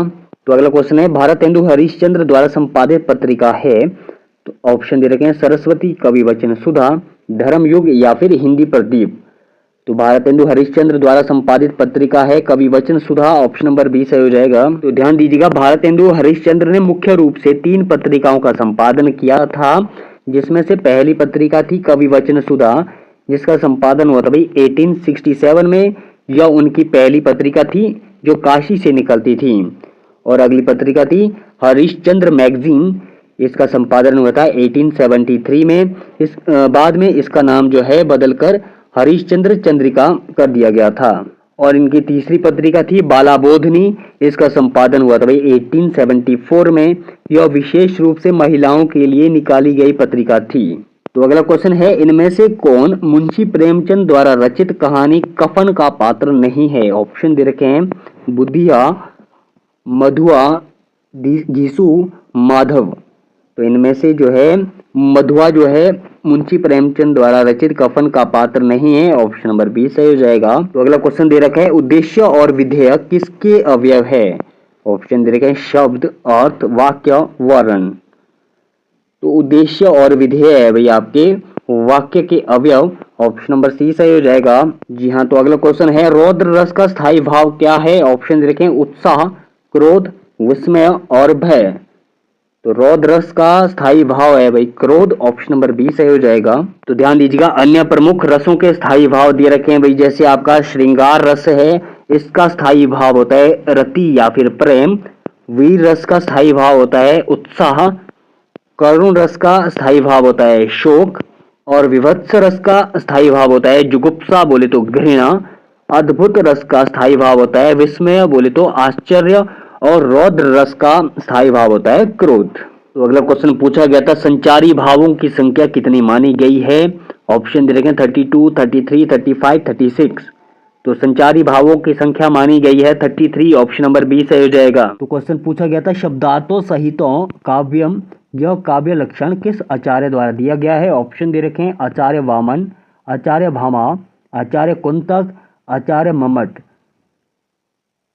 तो अगला क्वेश्चन है, भारतेंदु हरिश्चंद्र द्वारा संपादित पत्रिका है? तो ऑप्शन दे रखे हैं, सरस्वती, कवि वचन सुधा, धर्मयुग या फिर हिंदी प्रदीप। तो भारतेंदु हरिश्चंद्र द्वारा संपादित पत्रिका है कवि वचन सुधा, ऑप्शन नंबर बी सही हो जाएगा। तो ध्यान दीजिएगा, भारतेंदु हरिश्चंद्र ने मुख्य रूप से 3 पत्रिकाओं का संपादन किया था, जिसमें से पहली पत्रिका थी कवि वचन सुधा, जिसका संपादन हुआ था भाई 1867 में। यह उनकी पहली पत्रिका थी जो काशी से निकलती थी। और अगली पत्रिका थी हरिश्चंद्र मैगजीन, इसका संपादन हुआ था 1873 में। इस बाद में इसका नाम जो है बदलकर हरिश्चंद्र चंद्रिका कर दिया गया था। और इनकी तीसरी पत्रिका थी बालाबोधनी, इसका संपादन हुआ था भाई 1874 में। यह विशेष रूप से महिलाओं के लिए निकाली गई पत्रिका थी। तो अगला क्वेश्चन है, इनमें से कौन मुंशी प्रेमचंद द्वारा रचित कहानी कफन का पात्र नहीं है? ऑप्शन दे रखे हैं, बुधिया, मधुआ, घीसू, माधव। तो इनमें से जो है मधुआ जो है मुंशी प्रेमचंद द्वारा रचित कफन का पात्र नहीं है, ऑप्शन नंबर बी सही हो जाएगा। तो अगला क्वेश्चन दे रखा है, उद्देश्य और विधेय किसके अवयव है? ऑप्शन दे रखे हैं, शब्द, अर्थ, वाक्य, वर्ण। तो उद्देश्य और विधेय है भाई आपके वाक्य के अवयव, ऑप्शन नंबर सी सही हो जाएगा। जी हाँ। तो अगला क्वेश्चन है, रौद्र रस का स्थायी भाव क्या है? ऑप्शन देखें, उत्साह, क्रोध, विस्मय और भय। तो रौद्र रस का स्थायी भाव है भाई क्रोध, ऑप्शन नंबर बी सही हो जाएगा। तो ध्यान दीजिएगा, अन्य प्रमुख रसों के स्थायी भाव दिए रखे हैं भाई, जैसे आपका श्रृंगार रस है, इसका स्थायी भाव होता है रति या फिर प्रेम। वीर रस का स्थायी भाव होता है उत्साह। करुण रस का स्थायी भाव होता है शोक। और विभत्स रस का स्थायी भाव होता है जुगुप्सा, बोले तो घृणा। अद्भुत रस का स्थायी भाव होता है विस्मय, बोले तो आश्चर्य। और रौद्र रस का स्थायी भाव होता है क्रोध। तो अगला क्वेश्चन पूछा गया था, संचारी भावों की संख्या कितनी मानी गई है? ऑप्शन दे रखे हैं 32, 33, 35, 36। तो संचारी भावों की संख्या मानी गई है 33, ऑप्शन नंबर बी सही हो जाएगा। तो क्वेश्चन पूछा गया था, शब्दार्थों सहितों काव्यम यह काव्य लक्षण किस आचार्य द्वारा दिया गया है? ऑप्शन दे रखे हैं, आचार्य वामन, आचार्य भामा, आचार्य कुंतक, आचार्य मम्मट।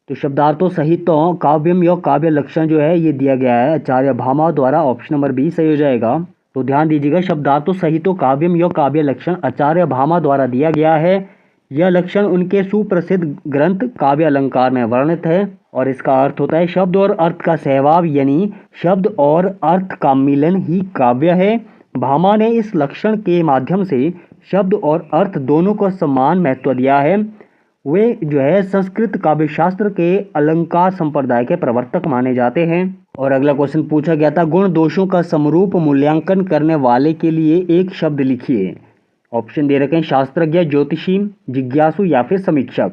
तो शब्दार्थों सहितों काव्यम यह काव्य लक्षण जो है ये दिया गया है आचार्य भामा द्वारा, ऑप्शन नंबर बी सही हो जाएगा। तो ध्यान दीजिएगा, शब्दार्थों सहितों काव्यम यह काव्य लक्षण आचार्य भामा द्वारा दिया गया है। यह लक्षण उनके सुप्रसिद्ध ग्रंथ काव्य अलंकार में वर्णित है। और इसका अर्थ होता है शब्द और अर्थ का सहभाव, यानी शब्द और अर्थ का मिलन ही काव्य है। भामा ने इस लक्षण के माध्यम से शब्द और अर्थ दोनों को समान महत्व दिया है। वे जो है संस्कृत काव्य शास्त्र के अलंकार संप्रदाय के प्रवर्तक माने जाते हैं। और अगला क्वेश्चन पूछा गया था, गुण दोषों का समरूप मूल्यांकन करने वाले के लिए एक शब्द लिखिए। ऑप्शन दे रखे हैं, शास्त्रज्ञ, ज्योतिषी, जिज्ञासु या फिर समीक्षक।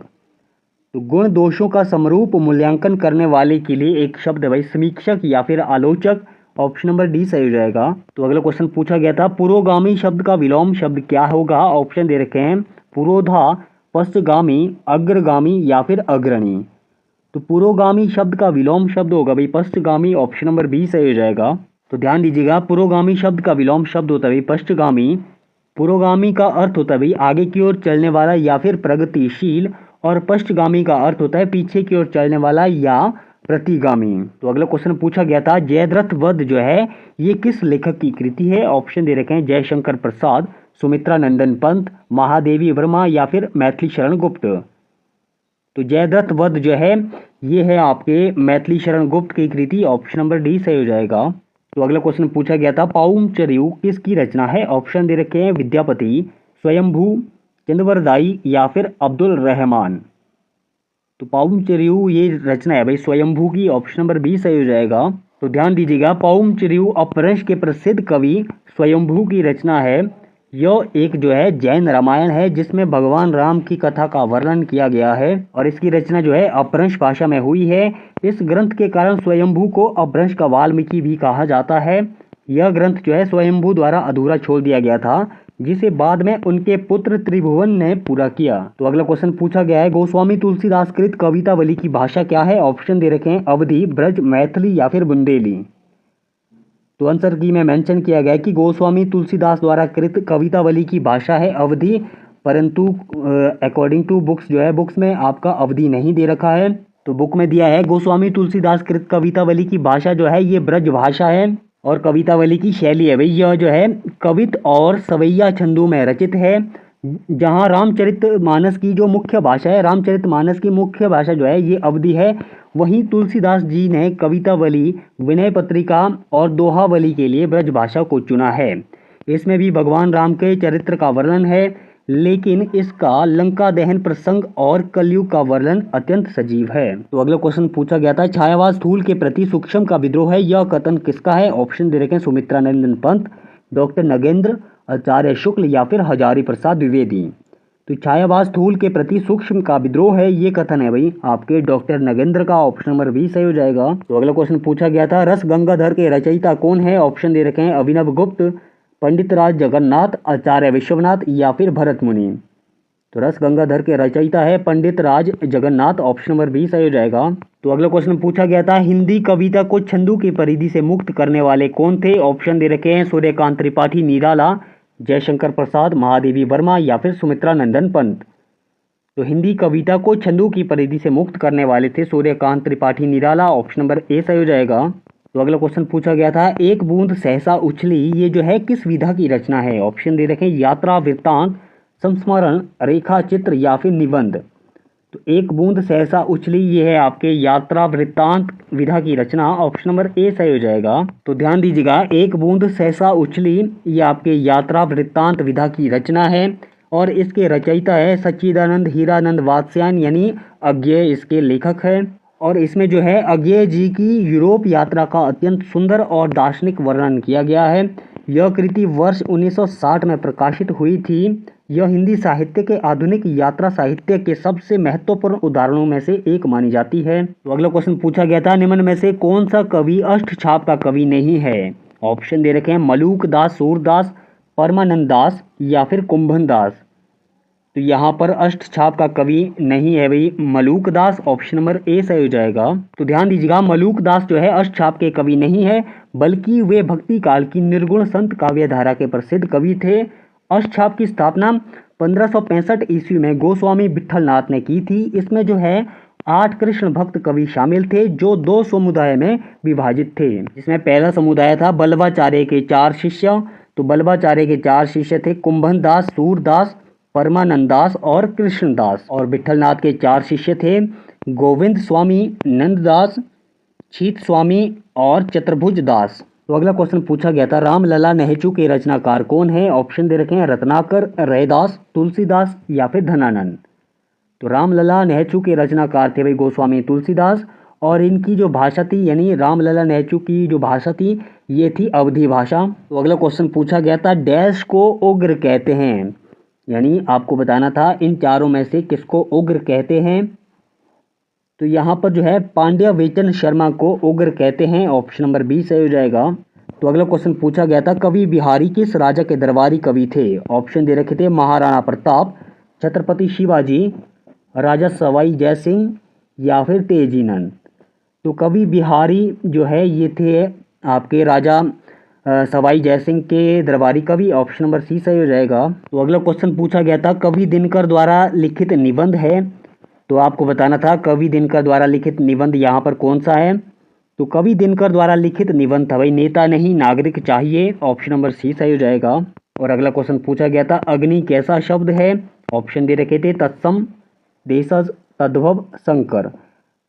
तो गुण दोषों का समरूप मूल्यांकन करने वाले के लिए एक शब्द है भाई समीक्षक या फिर आलोचक, ऑप्शन नंबर डी सही हो जाएगा। तो अगला क्वेश्चन पूछा गया था, पुरोगामी शब्द का विलोम शब्द क्या होगा? ऑप्शन दे रखे हैं, पुरोधा, पश्चगामी, अग्रगामी या फिर अग्रणी। तो पुरोगामी शब्द का विलोम शब्द होगा भाई पश्चगामी, ऑप्शन नंबर बी सही हो जाएगा। तो ध्यान दीजिएगा, पुरोगामी शब्द का विलोम शब्द होता है भाई पश्चगामी। पुरोगामी का अर्थ होता है भाई आगे की ओर चलने वाला या फिर प्रगतिशील, और पश्चगामी का अर्थ होता है पीछे की ओर चलने वाला या प्रतिगामी। तो अगला क्वेश्चन पूछा गया था जयद्रथ वध जो है ये किस लेखक की कृति है? ऑप्शन दे रखे हैं जयशंकर प्रसाद, सुमित्रा नंदन पंत, महादेवी वर्मा या फिर मैथिली शरण गुप्त। तो जयद्रथ वध जो है ये है आपके मैथिली शरण गुप्त की कृति, ऑप्शन नंबर डी सही हो जाएगा। तो अगला क्वेश्चन पूछा गया था पाउम चरियु किसकी रचना है? ऑप्शन दे रखे हैं विद्यापति, स्वयंभू, चंद्रवरदाई या फिर अब्दुल रहमान। तो पाउम चरियु ये रचना है भाई स्वयंभू की, ऑप्शन नंबर बी सही हो जाएगा। तो ध्यान दीजिएगा पाउम चरियु अपभ्रंश के प्रसिद्ध कवि स्वयंभू की रचना है। यह एक जो है जैन रामायण है जिसमें भगवान राम की कथा का वर्णन किया गया है और इसकी रचना जो है अपभ्रंश भाषा में हुई है। इस ग्रंथ के कारण स्वयंभू को अपभ्रंश का वाल्मीकि भी कहा जाता है। यह ग्रंथ जो है स्वयंभू द्वारा अधूरा छोड़ दिया गया था जिसे बाद में उनके पुत्र त्रिभुवन ने पूरा किया। तो अगला क्वेश्चन पूछा गया है गोस्वामी तुलसीदास कृत कवितावली की भाषा क्या है? ऑप्शन दे रखे हैं अवधी, ब्रज, मैथिली या फिर बुंदेली। तो आंसर की में मेंशन किया गया है कि गोस्वामी तुलसीदास द्वारा कृत कवितावली की भाषा है अवधी, परंतु अकॉर्डिंग टू बुक्स जो है बुक्स में आपका अवधी नहीं दे रखा है। तो बुक में दिया है गोस्वामी तुलसीदास कृत कवितावली की भाषा जो है ये ब्रज भाषा है और कवितावली की शैली है भाई यह जो है कवित और सवैया छंदों में रचित है। जहाँ रामचरितमानस की जो मुख्य भाषा है, रामचरितमानस की मुख्य भाषा जो है ये अवधी है, वहीं तुलसीदास जी ने कवितावली, विनय पत्रिका और दोहावली के लिए ब्रज भाषा को चुना है। इसमें भी भगवान राम के चरित्र का वर्णन है, लेकिन इसका लंका दहन प्रसंग और कलयुग का वर्णन अत्यंत सजीव है। तो अगला क्वेश्चन पूछा गया था छायावास स्थूल के प्रति सूक्ष्म का विद्रोह है, यह कथन किसका है? ऑप्शन दे रखे हैं सुमित्रा नंदन पंत, डॉक्टर नगेंद्र, आचार्य शुक्ल या फिर हजारी प्रसाद द्विवेदी। तो छायावास स्थूल के प्रति सूक्ष्म का विद्रोह है ये कथन है भाई आपके डॉक्टर नगेंद्र का, ऑप्शन नंबर बी सही हो जाएगा। तो अगला क्वेश्चन पूछा गया था रस गंगाधर के रचयिता कौन है? ऑप्शन दे रखे हैं अभिनव गुप्त, पंडित राज जगन्नाथ, आचार्य विश्वनाथ या फिर भरत मुनि। तो रस गंगाधर के रचयिता है पंडित राज जगन्नाथ, ऑप्शन नंबर बी सही हो जाएगा। तो अगला क्वेश्चन पूछा गया था हिंदी कविता को छंदों की परिधि से मुक्त करने वाले कौन थे? ऑप्शन दे रखे हैं सूर्यकांत त्रिपाठी निराला, जयशंकर प्रसाद, महादेवी वर्मा या फिर सुमित्रा नंदन पंत। तो हिंदी कविता को छंदों की परिधि से मुक्त करने वाले थे Suryakant Tripathi Nirala, option number A सही हो जाएगा। तो अगला क्वेश्चन पूछा गया था एक बूंद सहसा उछली ये जो है किस विधा की रचना है? ऑप्शन दे रखे हैं यात्रा, वृत्तांत, संस्मरण, रेखा चित्र या फिर निबंध। तो एक बूंद सहसा उछली ये है आपके यात्रा वृत्तांत विधा की रचना, ऑप्शन नंबर ए सही हो जाएगा। तो ध्यान दीजिएगा एक बूंद सहसा उछली ये आपके यात्रा वृत्तांत विधा की रचना है और इसके रचयिता है सच्चिदानंद हीरानंद वात्स्यायन यानी अज्ञेय इसके लेखक है। और इसमें जो है अज्ञेय जी की यूरोप यात्रा का अत्यंत सुंदर और दार्शनिक वर्णन किया गया है। यह कृति वर्ष 1960 में प्रकाशित हुई थी। यह हिंदी साहित्य के आधुनिक यात्रा साहित्य के सबसे महत्वपूर्ण उदाहरणों में से एक मानी जाती है। तो अगला क्वेश्चन पूछा गया था निम्न में से कौन सा कवि अष्टछाप का कवि नहीं है? ऑप्शन दे रखे हैं मलूक दास, सूरदास, परमानंद दास या फिर कुंभन दास। तो यहाँ पर अष्टछाप का कवि नहीं है भाई मलूक दास, ऑप्शन नंबर ए सही हो जाएगा। तो ध्यान दीजिएगा मलूक दास जो है अष्टछाप के कवि नहीं है बल्कि वे भक्ति काल की निर्गुण संत काव्य धारा के प्रसिद्ध कवि थे। अष्टछाप की स्थापना 1565 ईस्वी में गोस्वामी विट्ठलनाथ ने की थी। इसमें जो है 8 कृष्ण भक्त कवि शामिल थे जो 2 समुदाय में विभाजित थे, जिसमें पहला समुदाय था बल्लभाचार्य के 4 शिष्य। तो बल्लभाचार्य के 4 शिष्य थे कुंभन दास, सूरदास, परमानंद दास और कृष्णदास। और विट्ठलनाथ के 4 शिष्य थे गोविंद स्वामी, नंददास, छीत स्वामी और चतुर्भुज दास। तो अगला क्वेश्चन पूछा गया था रामलला नेहचू के रचनाकार कौन है? ऑप्शन दे रखे हैं रत्नाकर, रैदास, तुलसीदास या फिर धनानंद। तो रामलला नेहचू के रचनाकार थे भाई गोस्वामी तुलसीदास और इनकी जो भाषा थी यानी रामलला नेहचू की जो भाषा थी ये थी अवधी भाषा। तो अगला क्वेश्चन पूछा गया था डैश को उग्र कहते हैं, यानी आपको बताना था इन चारों में से किसको उग्र कहते हैं। तो यहाँ पर जो है पांड्या वेचन शर्मा को उग्र कहते हैं, ऑप्शन नंबर बी सही हो जाएगा। तो अगला क्वेश्चन पूछा गया था कवि बिहारी किस राजा के दरबारी कवि थे? ऑप्शन दे रखे थे महाराणा प्रताप, छत्रपति शिवाजी, राजा सवाई जयसिंह या फिर तेजीनंद। तो कवि बिहारी जो है ये थे आपके राजा सवाई जयसिंह के दरबारी कवि, ऑप्शन नंबर सी सही हो जाएगा। तो अगला क्वेश्चन पूछा गया था कवि दिनकर द्वारा लिखित निबंध है तो आपको बताना था कवि दिनकर द्वारा लिखित निबंध यहाँ पर कौन सा है। तो कवि दिनकर द्वारा लिखित निबंध था भाई नेता नहीं नागरिक चाहिए, ऑप्शन नंबर सी सही हो जाएगा। और अगला क्वेश्चन पूछा गया था अग्नि कैसा शब्द है, ऑप्शन दे रखे थे तत्सम, देशज, तद्भव, संकर।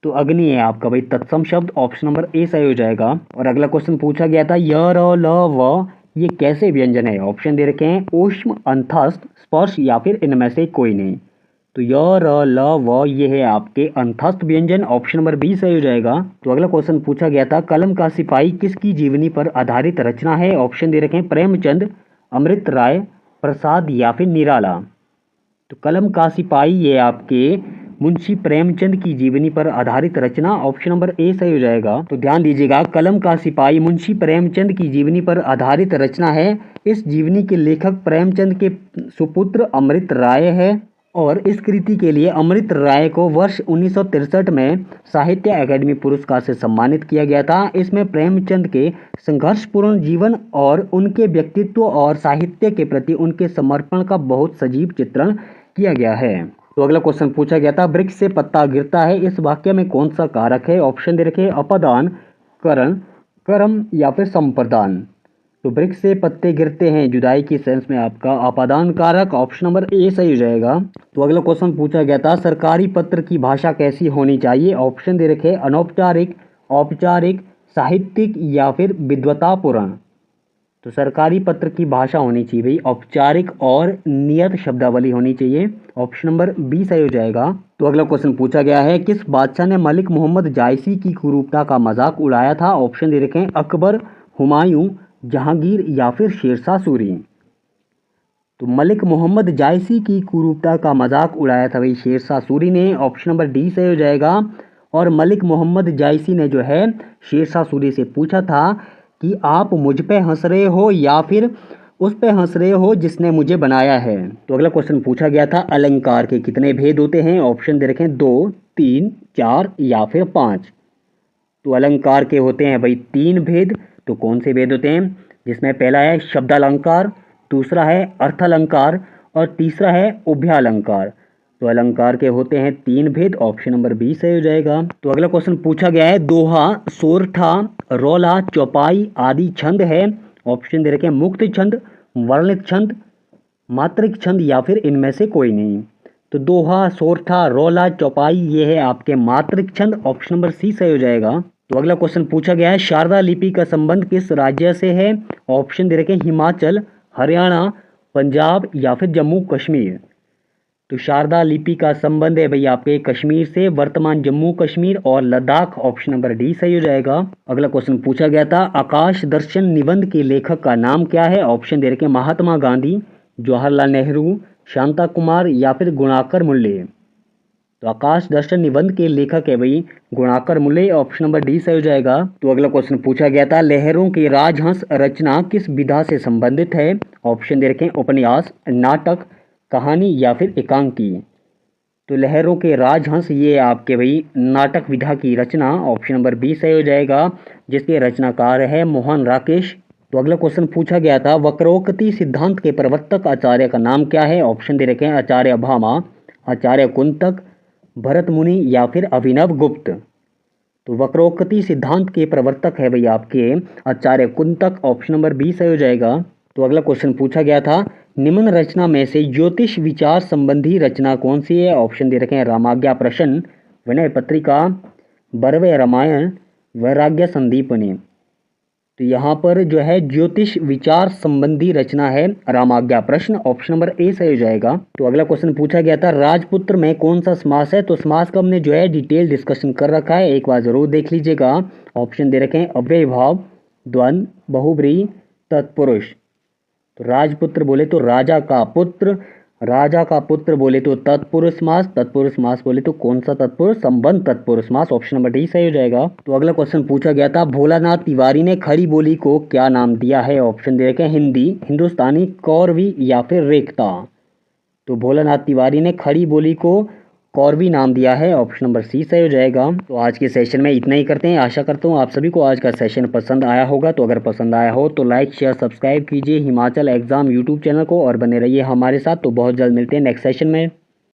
तो अग्नि है आपका भाई तत्सम शब्द, ऑप्शन नंबर ए सही हो जाएगा। और अगला क्वेश्चन पूछा गया था य र ल व ये कैसे व्यंजन है, ऑप्शन दे रखे हैं ऊष्म, अंतस्थ, स्पर्श या फिर इनमें से कोई नहीं। तो य र ल व ये है आपके अंतस्थ व्यंजन, ऑप्शन नंबर बी सही हो जाएगा। तो अगला क्वेश्चन पूछा गया था कलम का सिपाही किसकी जीवनी पर आधारित रचना है, ऑप्शन दे रखे हैं प्रेमचंद, अमृत राय, प्रसाद या फिर निराला। तो कलम का सिपाही ये आपके मुंशी प्रेमचंद की जीवनी पर आधारित रचना, ऑप्शन नंबर ए सही हो जाएगा। तो ध्यान दीजिएगा कलम का सिपाही मुंशी प्रेमचंद की जीवनी पर आधारित रचना है। इस जीवनी के लेखक प्रेमचंद के सुपुत्र अमृत राय है और इस कृति के लिए अमृत राय को वर्ष 1963 में साहित्य अकादमी पुरस्कार से सम्मानित किया गया था। इसमें प्रेमचंद के संघर्षपूर्ण जीवन और उनके व्यक्तित्व और साहित्य के प्रति उनके समर्पण का बहुत सजीव चित्रण किया गया है। तो अगला क्वेश्चन पूछा गया था वृक्ष से पत्ता गिरता है इस वाक्य में कौन सा कारक है, ऑप्शन दे रखे अपदान, करण, कर्म या फिर संप्रदान। तो वृक्ष से पत्ते गिरते हैं जुदाई की सेंस में आपका अपादान कारक, ऑप्शन नंबर ए सही हो जाएगा। तो अगला क्वेश्चन पूछा गया था सरकारी पत्र की भाषा कैसी होनी चाहिए, ऑप्शन दे रखे अनौपचारिक, औपचारिक, साहित्यिक या फिर विद्वतापूर्ण। तो सरकारी पत्र की भाषा होनी चाहिए भाई औपचारिक और नियत शब्दावली होनी चाहिए, ऑप्शन नंबर बी सही हो जाएगा। तो अगला क्वेश्चन पूछा गया है किस बादशाह ने मलिक मोहम्मद जायसी की कुरूपता का मजाक उड़ाया था, ऑप्शन दे रखे हैं अकबर, हुमायूं, जहांगीर या फिर शेरशाह सूरी। तो मलिक मोहम्मद जायसी की कुरूपता का मजाक उड़ाया था भाई शेरशाह सूरी ने, ऑप्शन नंबर डी सही हो जाएगा। और मलिक मोहम्मद जायसी ने जो है शेरशाह सूरी से पूछा था कि आप मुझ पे हंस रहे हो या फिर उस पे हंस रहे हो जिसने मुझे बनाया है। तो अगला क्वेश्चन पूछा गया था अलंकार के कितने भेद होते हैं, ऑप्शन दे रखे हैं 2, 3, 4 या फिर 5। तो अलंकार के होते हैं भाई 3 भेद। तो कौन से भेद होते हैं, जिसमें पहला है शब्दालंकार, दूसरा है अर्थालंकार और तीसरा है उभयालंकार। तो अलंकार के होते हैं 3 भेद, ऑप्शन नंबर बी सही हो जाएगा। तो अगला क्वेश्चन पूछा गया है दोहा, सोरठा, रोला, चौपाई आदि छंद है, ऑप्शन दे रखे हैं मुक्त छंद, वर्णित छंद, मात्रिक छंद या फिर इनमें से कोई नहीं। तो दोहा, सोरठा, रोला, चौपाई ये है आपके मात्रिक छंद, ऑप्शन नंबर सी सही हो जाएगा। तो अगला क्वेश्चन पूछा गया है शारदा लिपि का संबंध किस राज्य से है, ऑप्शन दे रखे हैं हिमाचल, हरियाणा, पंजाब या फिर जम्मू कश्मीर। तो शारदा लिपि का संबंध है भाई आपके कश्मीर से, वर्तमान जम्मू कश्मीर और लद्दाख, ऑप्शन नंबर डी सही हो जाएगा। अगला क्वेश्चन पूछा गया था आकाश दर्शन निबंध के लेखक का नाम क्या है, ऑप्शन दे रखे महात्मा गांधी, जवाहरलाल नेहरू, शांता कुमार या फिर गुणाकर मुल्ले। तो आकाश दर्शन निबंध के लेखक है भाई गुणाकर मुल्ले, ऑप्शन नंबर डी सही हो जाएगा। तो अगला क्वेश्चन पूछा गया था लहरों के राजहंस रचना किस विधा से संबंधित है, ऑप्शन दे रखे उपन्यास, नाटक, कहानी या फिर एकांकी। तो लहरों के राजहंस ये आपके भाई नाटक विधा की रचना, ऑप्शन नंबर बी सही हो जाएगा, जिसके रचनाकार है मोहन राकेश। तो अगला क्वेश्चन पूछा गया था वक्रोक्ति सिद्धांत के प्रवर्तक आचार्य का नाम क्या है, ऑप्शन दे रखे हैं आचार्य भामा, आचार्य कुंतक, भरत मुनि या फिर अभिनव गुप्त। तो वक्रोक्ति सिद्धांत के प्रवर्तक है भाई आपके आचार्य कुंतक, ऑप्शन नंबर बी सही हो जाएगा। तो अगला क्वेश्चन पूछा गया था निम्न रचना में से ज्योतिष विचार संबंधी रचना कौन सी है, ऑप्शन दे रखे हैं रामाज्ञा प्रश्न, विनय पत्रिका, बरवे रामायण, वैराग्य संदीपनी। तो यहाँ पर जो है ज्योतिष विचार संबंधी रचना है रामाज्ञा प्रश्न, ऑप्शन नंबर ए सही हो जाएगा। तो अगला क्वेश्चन पूछा गया था राजपुत्र में कौन सा समास है, तो समास का हमने जो है डिटेल डिस्कशन कर रखा है, एक बार जरूर देख लीजिएगा। ऑप्शन दे रखे हैं अव्यय भाव, द्वंद, बहुब्रीहि, तत्पुरुष। तो राजपुत्र बोले तो राजा का पुत्र, राजा का पुत्र बोले तो तत्पुरुष समास, तत्पुरुष समास बोले तो कौन सा तत्पुरुष, संबंध तत्पुरुष समास, ऑप्शन नंबर डी सही हो जाएगा। तो अगला क्वेश्चन पूछा गया था भोलानाथ तिवारी ने खड़ी बोली को क्या नाम दिया है, ऑप्शन दे रखे हैं हिंदी, हिंदुस्तानी, कौरवी या फिर रेखता। तो भोलानाथ तिवारी ने खड़ी बोली को कौरवी नाम दिया है, ऑप्शन नंबर सी सही हो जाएगा। तो आज के सेशन में इतना ही करते हैं, आशा करता हूँ आप सभी को आज का सेशन पसंद आया होगा। तो अगर पसंद आया हो तो लाइक शेयर सब्सक्राइब कीजिए हिमाचल एग्जाम यूट्यूब चैनल को और बने रहिए हमारे साथ। तो बहुत जल्द मिलते हैं नेक्स्ट सेशन में।